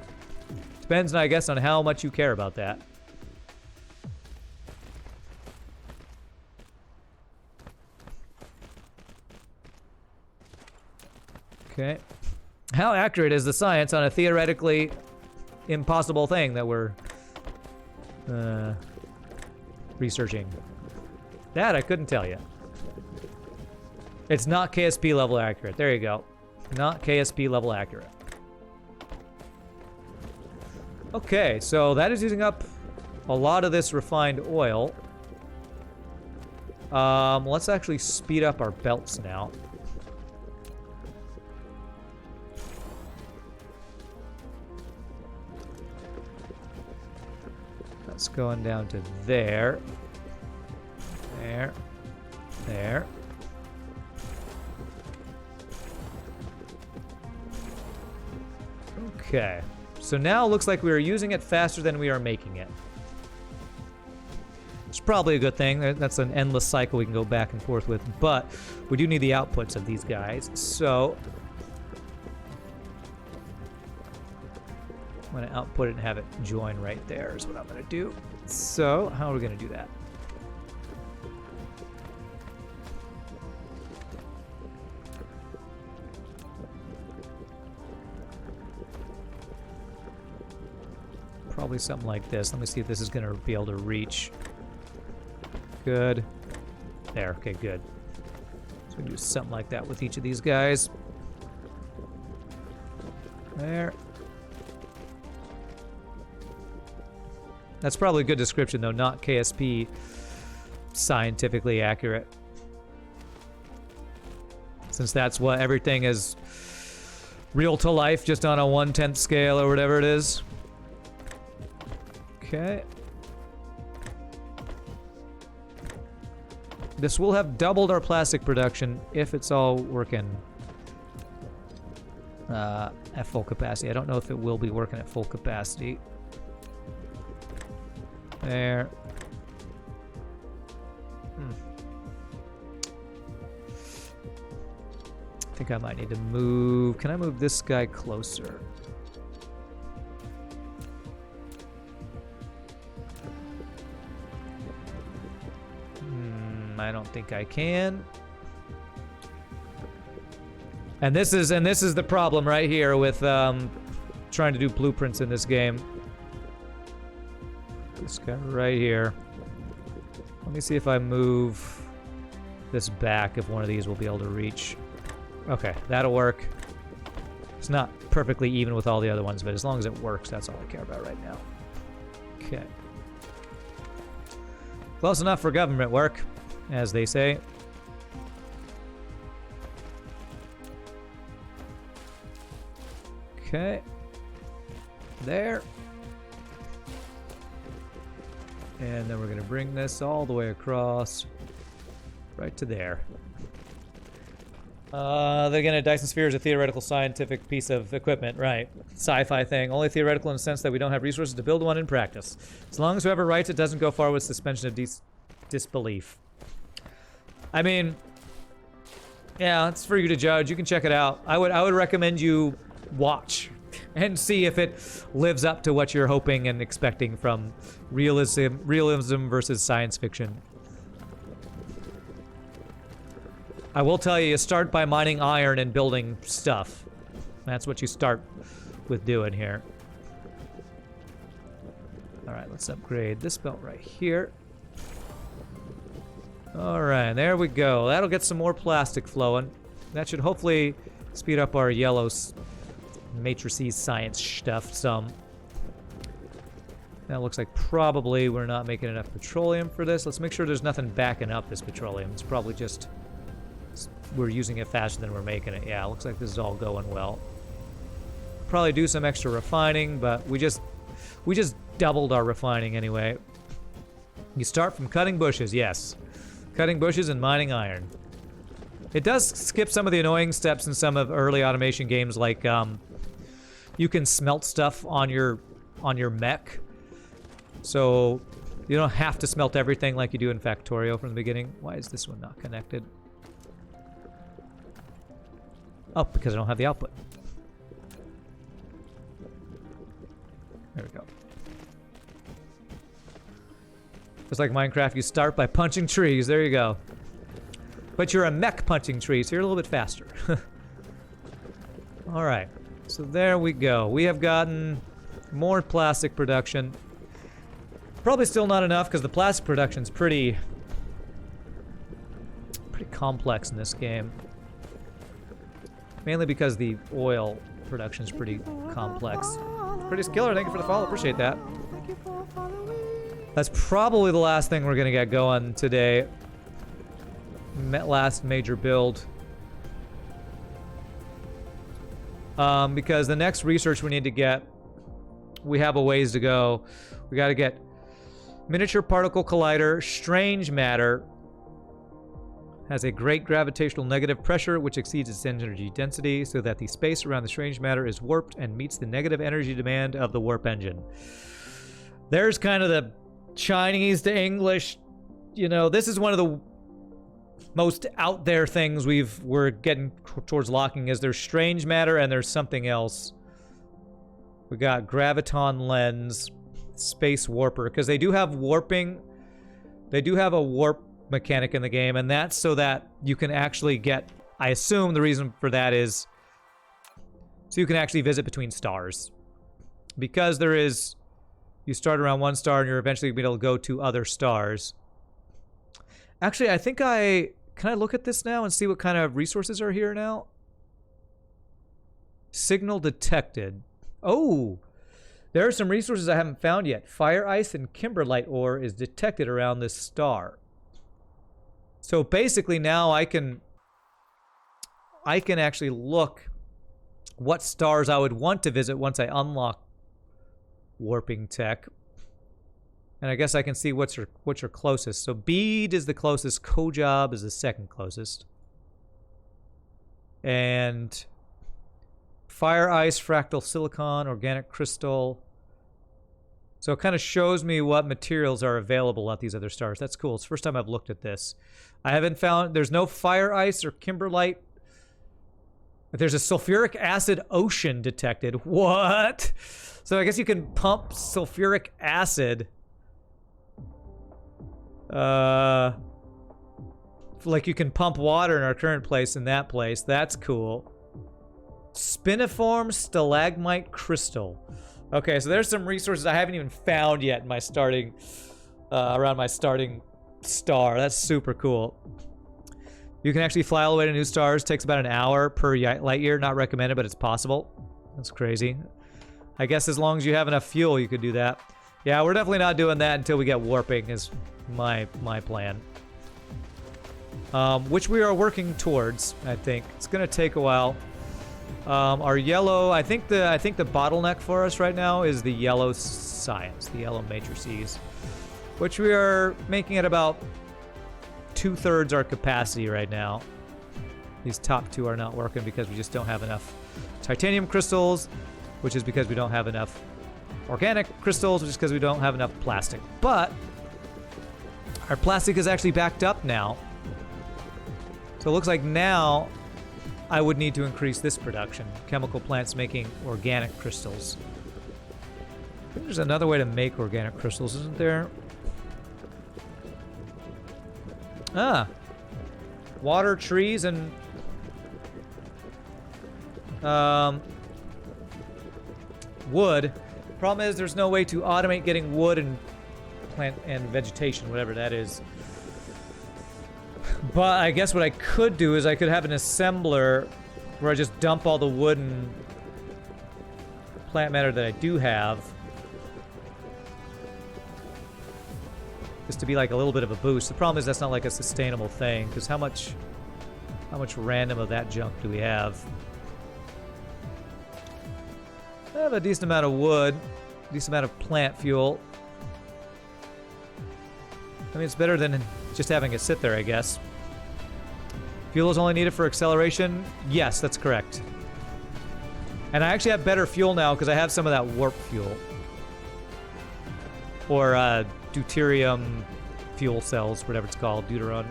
depends, I guess, on how much you care about that. Okay. How accurate is the science on a theoretically impossible thing that we're researching? That I couldn't tell you. It's not KSP level accurate. There you go. Not KSP level accurate. Okay, so that is using up a lot of this refined oil. Let's actually speed up our belts now. That's going down to there. There. There. Okay. So now it looks like we are using it faster than we are making it. It's probably a good thing. That's an endless cycle we can go back and forth with. But we do need the outputs of these guys. So I'm going to output it and have it join right there is what I'm going to do. So how are we going to do that? Probably something like this. Let me see if this is going to be able to reach. Good. There. Okay, good. So we do something like that with each of these guys. There. That's probably a good description, though. Not KSP scientifically accurate. Since that's what everything is real to life, just on a 1/10 scale or whatever it is. Okay. This will have doubled our plastic production if it's all working at full capacity. I don't know if it will be working at full capacity. There. I think I might need to move. Can I move this guy closer? I don't think I can. And this is the problem right here with trying to do blueprints in this game. This guy right here. Let me see if I move this back, if one of these will be able to reach. Okay, that'll work. It's not perfectly even with all the other ones, but as long as it works, that's all I care about right now. Okay. Close enough for government work, as they say. Okay. There. And then we're going to bring this all the way across. Right to there. Again, a Dyson Sphere is a theoretical scientific piece of equipment, right? Sci-fi thing. Only theoretical in the sense that we don't have resources to build one in practice. As long as whoever writes it doesn't go far with suspension of disbelief. I mean, yeah, it's for you to judge. You can check it out. I would recommend you watch and see if it lives up to what you're hoping and expecting from realism versus science fiction. I will tell you start by mining iron and building stuff. That's what you start with doing here. All right, let's upgrade this belt right here. Alright, there we go. That'll get some more plastic flowing. That should hopefully speed up our yellow matrices science stuff some. That looks like probably we're not making enough petroleum for this. Let's make sure there's nothing backing up this petroleum. It's probably just we're using it faster than we're making it. Yeah, looks like this is all going well. Probably do some extra refining, but we just doubled our refining anyway. You start from cutting bushes, yes. Cutting bushes and mining iron. It does skip some of the annoying steps in some of early automation games, like you can smelt stuff on your mech. So you don't have to smelt everything like you do in Factorio from the beginning. Why is this one not connected? Oh, because I don't have the output. There we go. Just like Minecraft, you start by punching trees. There you go. But you're a mech punching trees, so you're a little bit faster. Alright. So there we go. We have gotten more plastic production. Probably still not enough because the plastic production's pretty complex in this game. Mainly because the oil production's pretty complex. Pretty skiller, thank you for the follow, appreciate that. That's probably the last thing we're gonna get going today. Last major build. Because the next research we need to get, we have a ways to go. We gotta get miniature particle collider, strange matter. Has a great gravitational negative pressure which exceeds its energy density so that the space around the strange matter is warped and meets the negative energy demand of the warp engine. There's kind of the Chinese to English, you know, this is one of the most out there things we're getting towards locking is there's strange matter and there's something else. We got graviton lens, space warper, because they do have warping. They do have a warp mechanic in the game, and that's so that you can actually get, I assume the reason for that is so you can actually visit between stars. Because there is, you start around one star and you're eventually going to be able to go to other stars. Actually, I think can I look at this now and see what kind of resources are here now? Signal detected. Oh, there are some resources I haven't found yet. Fire ice and kimberlite ore is detected around this star. So basically now I can actually look what stars I would want to visit once I unlock warping tech. And I guess I can see what's your closest. So Bead is the closest, Kojab is the second closest. And fire ice, fractal silicon, organic crystal. So it kind of shows me what materials are available at these other stars. That's cool. It's the first time I've looked at this. I haven't found, there's no fire ice or kimberlite. There's a sulfuric acid ocean detected. What? So I guess you can pump sulfuric acid. Like you can pump water in our current place in that place. That's cool. Spiniform stalagmite crystal. Okay, so there's some resources I haven't even found yet in my starting, around my starting star. That's super cool. You can actually fly all the way to new stars. Takes about an hour per light year. Not recommended, but it's possible. That's crazy. I guess as long as you have enough fuel, you could do that. Yeah, we're definitely not doing that until we get warping is my plan. Which we are working towards, I think. It's gonna take a while. Our yellow, I think the bottleneck for us right now is the yellow science, the yellow matrices, which we are making at about 2/3 our capacity right now. These top two are not working because we just don't have enough titanium crystals, which is because we don't have enough organic crystals, which is because we don't have enough plastic. But our plastic is actually backed up now. So it looks like now I would need to increase this production. Chemical plants making organic crystals. I think there's another way to make organic crystals, isn't there? Ah. Water, trees, and wood. Problem is there's no way to automate getting wood and plant and vegetation, whatever that is. But I guess what I could do is I could have an assembler where I just dump all the wood and plant matter that I do have. Just to be like a little bit of a boost. The problem is that's not like a sustainable thing, because how much random of that junk do we have? I have a decent amount of wood, decent amount of plant fuel. I mean, it's better than just having it sit there, I guess. Fuel is only needed for acceleration? Yes, that's correct. And I actually have better fuel now because I have some of that warp fuel. Or deuterium fuel cells, whatever it's called, deuteron.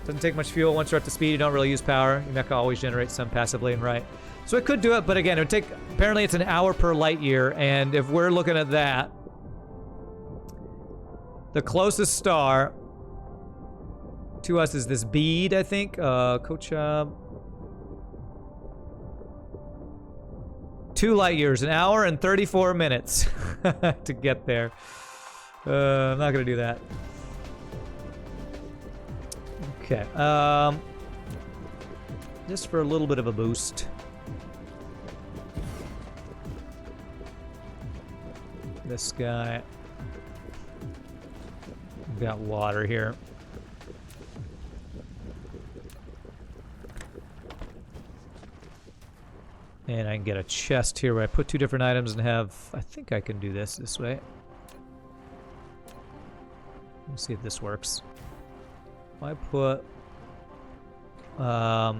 Doesn't take much fuel. Once you're up to speed, you don't really use power. Your mecha always generates some passively and right. So I could do it, but again, it would take... Apparently it's an hour per light year, and if we're looking at that, the closest star to us is this bead, I think. Kochab. 2 light years, an hour and 34 minutes to get there. I'm not gonna do that. Okay. Just for a little bit of a boost. This guy. We've got water here. And I can get a chest here where I put 2 different items and have... I think I can do this way. Let's see if this works. If I put... I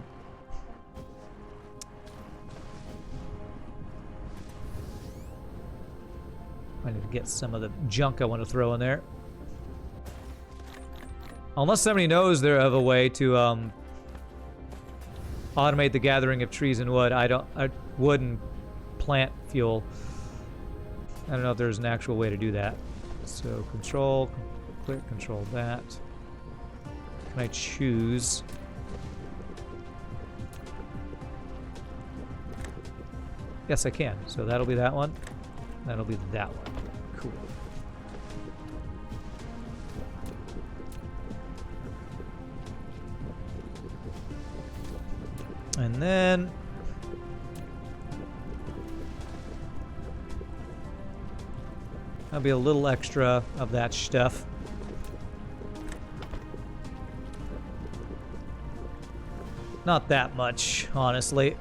need to get some of the junk I want to throw in there. Unless somebody knows there of a way to automate the gathering of trees and wood. Wood and plant fuel. I don't know if there's an actual way to do that. So control, click, control that. Can I choose? Yes, I can. So that'll be that one. That'll be that one. Cool. And then that'll be a little extra of that stuff. Not that much, honestly.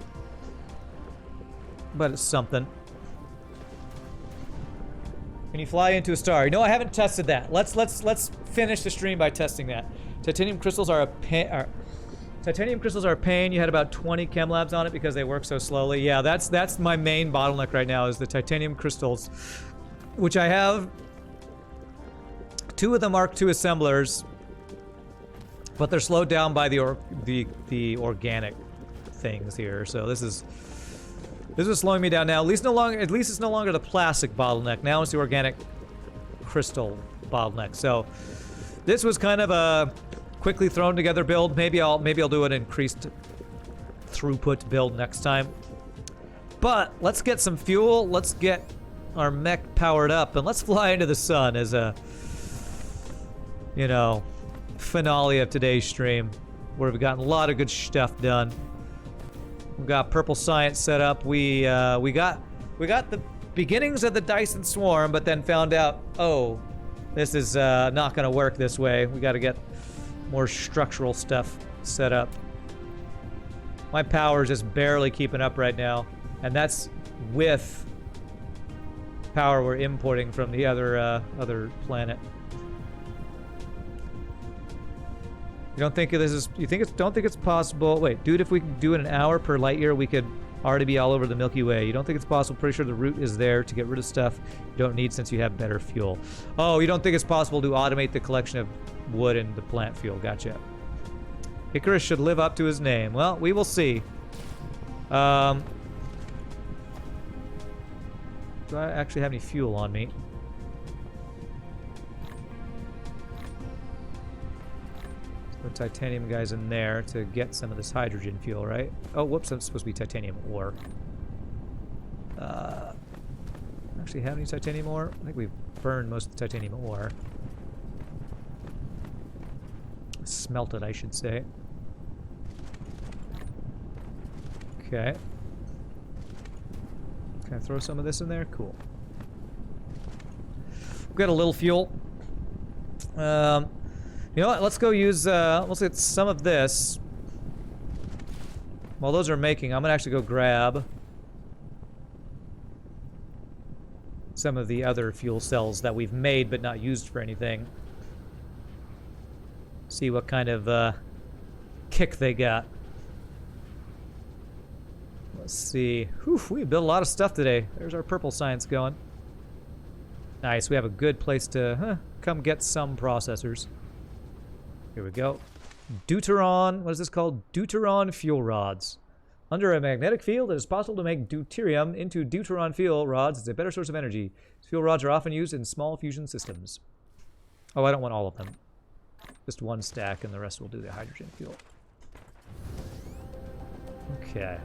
But it's something. Can you fly into a star? No, I haven't tested that. Let's finish the stream by testing that. Titanium crystals are a pain. Titanium crystals are a pain. You had about 20 chem labs on it because they work so slowly. Yeah, that's my main bottleneck right now is the titanium crystals, which I have 2 of the Mark II assemblers, but they're slowed down by the organic things here. So this is slowing me down now. At least it's no longer the plastic bottleneck. Now it's the organic crystal bottleneck. So this was kind of a quickly thrown together build. Maybe I'll do an increased throughput build next time. But let's get some fuel. Let's get our mech powered up and let's fly into the sun as a, you know, finale of today's stream, where we've gotten a lot of good stuff done. We've got purple science set up. We got the beginnings of the Dyson swarm, but then found out, oh, this is not going to work this way. We got to get more structural stuff set up. My power is just barely keeping up right now, and that's with power we're importing from the other planet. You don't think this is? Don't think it's possible? Wait, dude, if we can do it an hour per light year, we could already be all over the Milky Way. You don't think it's possible? Pretty sure the route is there to get rid of stuff you don't need since you have better fuel. Oh, you don't think it's possible to automate the collection of wood and the plant fuel? Gotcha. Icarus should live up to his name. Well, we will see. Do I actually have any fuel on me? The titanium guys in there to get some of this hydrogen fuel, right? Oh, whoops, that's supposed to be titanium ore. Actually have any titanium ore? I think we've burned most of the titanium ore. Smelted, I should say. Okay. Can I throw some of this in there? Cool. We've got a little fuel. You know what? Let's go use, let's get some of this. While those are making, I'm gonna actually go grab some of the other fuel cells that we've made but not used for anything. See what kind of, kick they got. Let's see. Whew, we built a lot of stuff today. There's our purple science going. Nice, we have a good place to come get some processors. Here we go. Deuteron, what is this called? Deuteron fuel rods. Under a magnetic field, it is possible to make deuterium into deuteron fuel rods. It's a better source of energy. Fuel rods are often used in small fusion systems. Oh, I don't want all of them. Just one stack, and the rest will do the hydrogen fuel. Okay.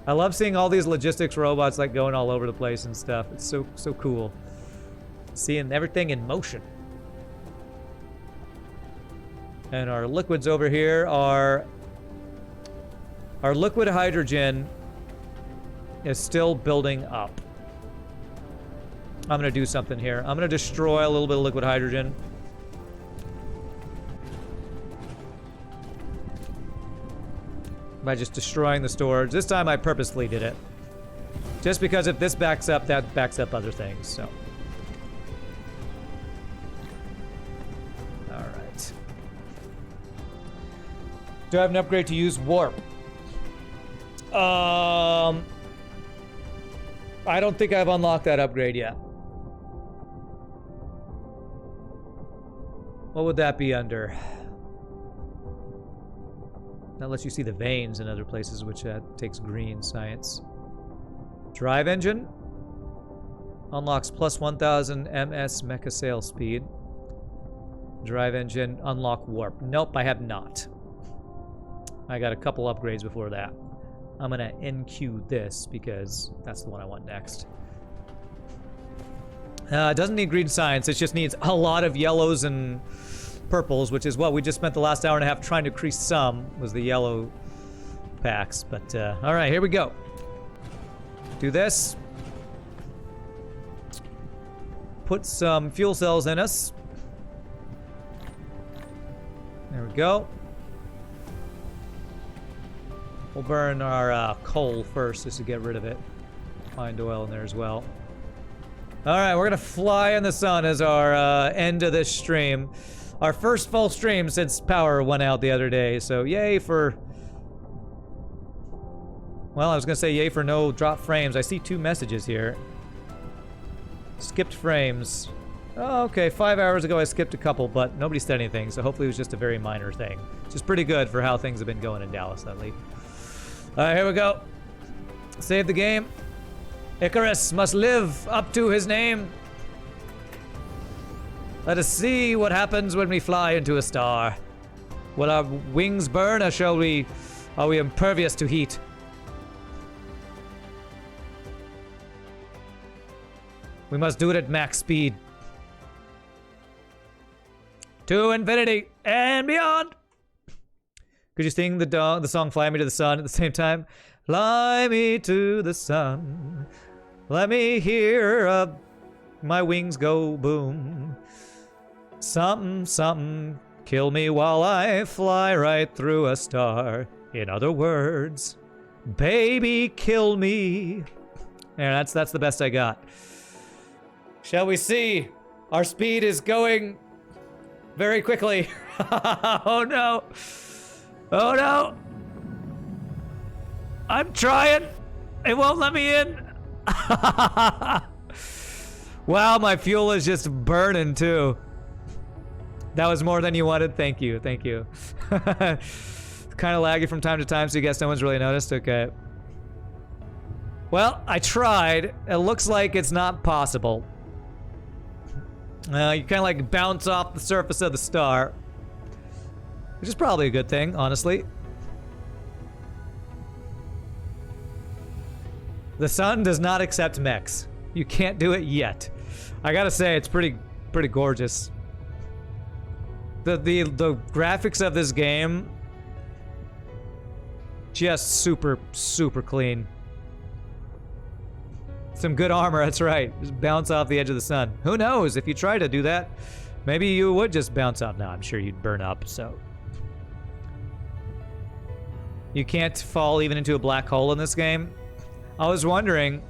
I love seeing all these logistics robots like going all over the place and stuff. It's so cool. Seeing everything in motion. And our liquids over here are... Our liquid hydrogen is still building up. I'm gonna do something here. I'm gonna destroy a little bit of liquid hydrogen. By just destroying the storage. This time I purposely did it. Just because if this backs up, that backs up other things, so. Alright. Do I have an upgrade to use warp? I don't think I've unlocked that upgrade yet. What would that be under? That lets you see the veins in other places, which takes green science. Drive engine. Unlocks plus 1000 ms mecha sail speed. Drive engine, unlock warp. Nope, I have not. I got a couple upgrades before that. I'm gonna NQ this because that's the one I want next. It doesn't need green science, it just needs a lot of yellows and purples, which is what we just spent the last hour and a half trying to increase some, was the yellow packs. But, alright, here we go. Do this. Put some fuel cells in us. There we go. We'll burn our coal first just to get rid of it. Find oil in there as well. Alright, we're gonna fly in the sun as our end of this stream. Our first full stream since power went out the other day, so yay for... Well, I was gonna say yay for no drop frames. I see 2 messages here. Skipped frames. Oh, okay, 5 hours ago I skipped a couple, but nobody said anything, so hopefully it was just a very minor thing. Which is pretty good for how things have been going in Dallas lately. Alright, here we go. Save the game. Icarus must live up to his name. Let us see what happens when we fly into a star. Will our wings burn, or are we impervious to heat? We must do it at max speed. To infinity and beyond. Could you sing the song Fly Me to the Sun at the same time? Fly me to the sun. Let me hear my wings go boom. Something, something, kill me while I fly right through a star. In other words, baby, kill me. Yeah, that's the best I got. Shall we see? Our speed is going very quickly. Oh no. Oh no. I'm trying. It won't let me in. Wow, my fuel is just burning too. That was more than you wanted. Thank you. Thank you. Kind of laggy from time to time, so you guess no one's really noticed? Okay. Well, I tried. It looks like it's not possible. You kind of like bounce off the surface of the star. Which is probably a good thing, honestly. The sun does not accept mechs. You can't do it yet. I gotta say, it's pretty gorgeous. The graphics of this game, just super, super clean. Some good armor, that's right. Just bounce off the edge of the sun. Who knows, if you try to do that, maybe you would just bounce off. No, I'm sure you'd burn up, so. You can't fall even into a black hole in this game. I was wondering,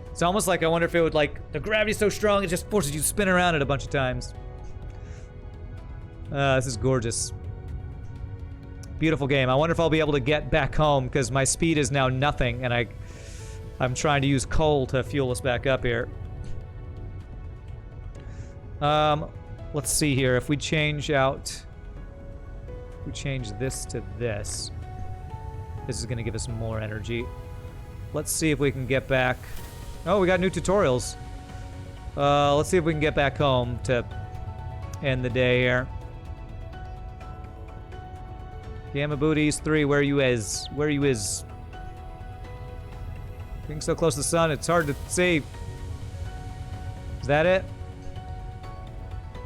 it's almost like I wonder if it would like, the gravity's so strong it just forces you to spin around it a bunch of times. This is gorgeous. Beautiful game. I wonder if I'll be able to get back home because my speed is now nothing and I'm trying to use coal to fuel us back up here. Let's see here. If we change out... we change this to this. This is going to give us more energy. Let's see if we can get back... oh, we got new tutorials. Let's see if we can get back home to end the day here. Gamma Booties 3, where you is? Where you is? Being so close to the sun, it's hard to see. Is that it?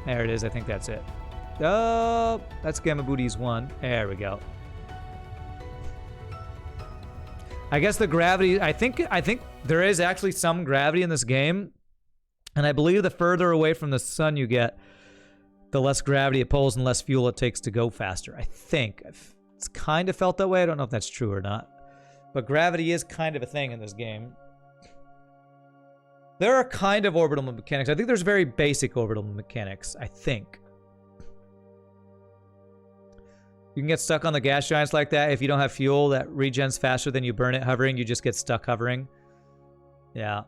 There it is, I think that's it. Oh, that's Gamma Booties 1. There we go. I guess the gravity, I think there is actually some gravity in this game. And I believe the further away from the sun you get, the less gravity it pulls and less fuel it takes to go faster. I think. It's kind of felt that way. I don't know if that's true or not. But gravity is kind of a thing in this game. There are kind of orbital mechanics. I think there's very basic orbital mechanics, I think. You can get stuck on the gas giants like that. If you don't have fuel that regens faster than you burn it hovering, you just get stuck hovering. Yeah.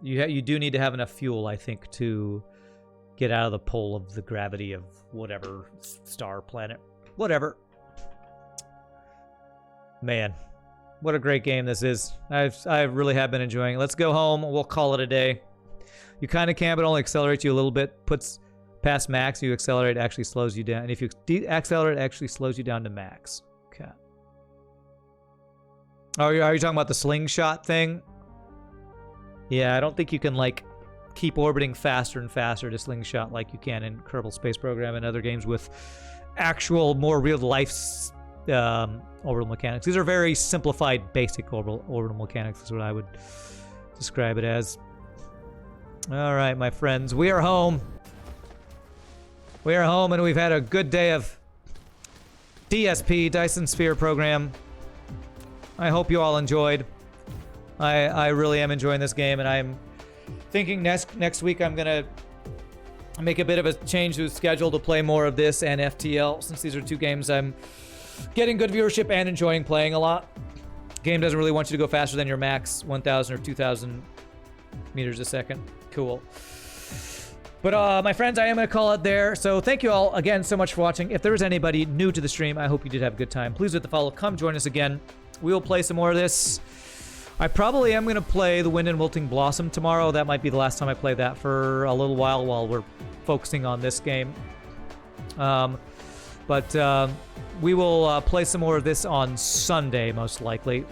You do need to have enough fuel, I think, to get out of the pull of the gravity of whatever star, planet, whatever. Man, what a great game this is. I really have been enjoying it. Let's go home. We'll call it a day. You kind of can, but only accelerates you a little bit. Puts past max, you accelerate, actually slows you down. And if you de-accelerate, it actually slows you down to max. Okay. Oh, are you talking about the slingshot thing? Yeah, I don't think you can, like, keep orbiting faster and faster to slingshot like you can in Kerbal Space Program and other games with actual, more real-life orbital mechanics. These are very simplified, basic orbital mechanics is what I would describe it as. All right, my friends, we are home. We are home, and we've had a good day of DSP, Dyson Sphere Program. I hope you all enjoyed. I really am enjoying this game, and I'm thinking next week I'm going to make a bit of a change to the schedule to play more of this and FTL, since these are two games I'm getting good viewership and enjoying playing a lot. Game doesn't really want you to go faster than your max 1,000 or 2,000 meters a second. Cool. But my friends, I am going to call it there. So thank you all again so much for watching. If there is anybody new to the stream, I hope you did have a good time. Please hit the follow. Come join us again. We will play some more of this. I probably am going to play The Wind and Wilting Blossom tomorrow. That might be the last time I play that for a little while we're focusing on this game. But we will play some more of this on Sunday, most likely.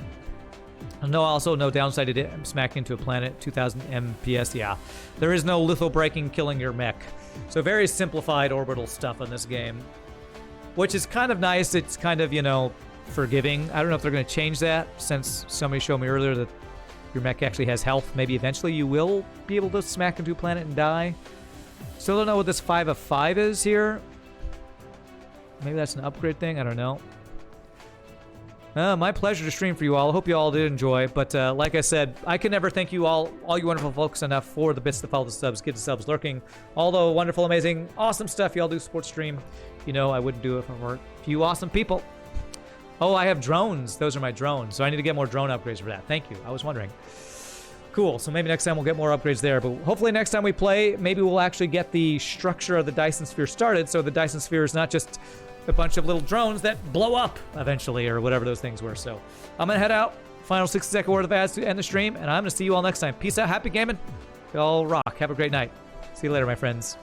Also, no downside to it. I'm smacking into a planet, 2,000 MPS. Yeah, there is no litho breaking, killing your mech. So very simplified orbital stuff in this game, which is kind of nice. It's kind of, you know, forgiving. I don't know if they're going to change that, since somebody showed me earlier that your mech actually has health. Maybe eventually you will be able to smack into a planet and die. Still don't know what this 5 of 5 is here. Maybe that's an upgrade thing. I don't know. My pleasure to stream for you all. I hope you all did enjoy. But like I said, I can never thank you all you wonderful folks enough for the bits that follow the subs, get the subs lurking, all the wonderful, amazing, awesome stuff y'all do support stream. You know I wouldn't do it for work. You awesome people. Oh, I have drones. Those are my drones. So I need to get more drone upgrades for that. Thank you. I was wondering. Cool. So maybe next time we'll get more upgrades there. But hopefully next time we play, maybe we'll actually get the structure of the Dyson Sphere started. So the Dyson Sphere is not just a bunch of little drones that blow up eventually, or whatever those things were. So I'm going to head out. Final 60-second word of ads to end the stream. And I'm going to see you all next time. Peace out. Happy gaming. Y'all rock. Have a great night. See you later, my friends.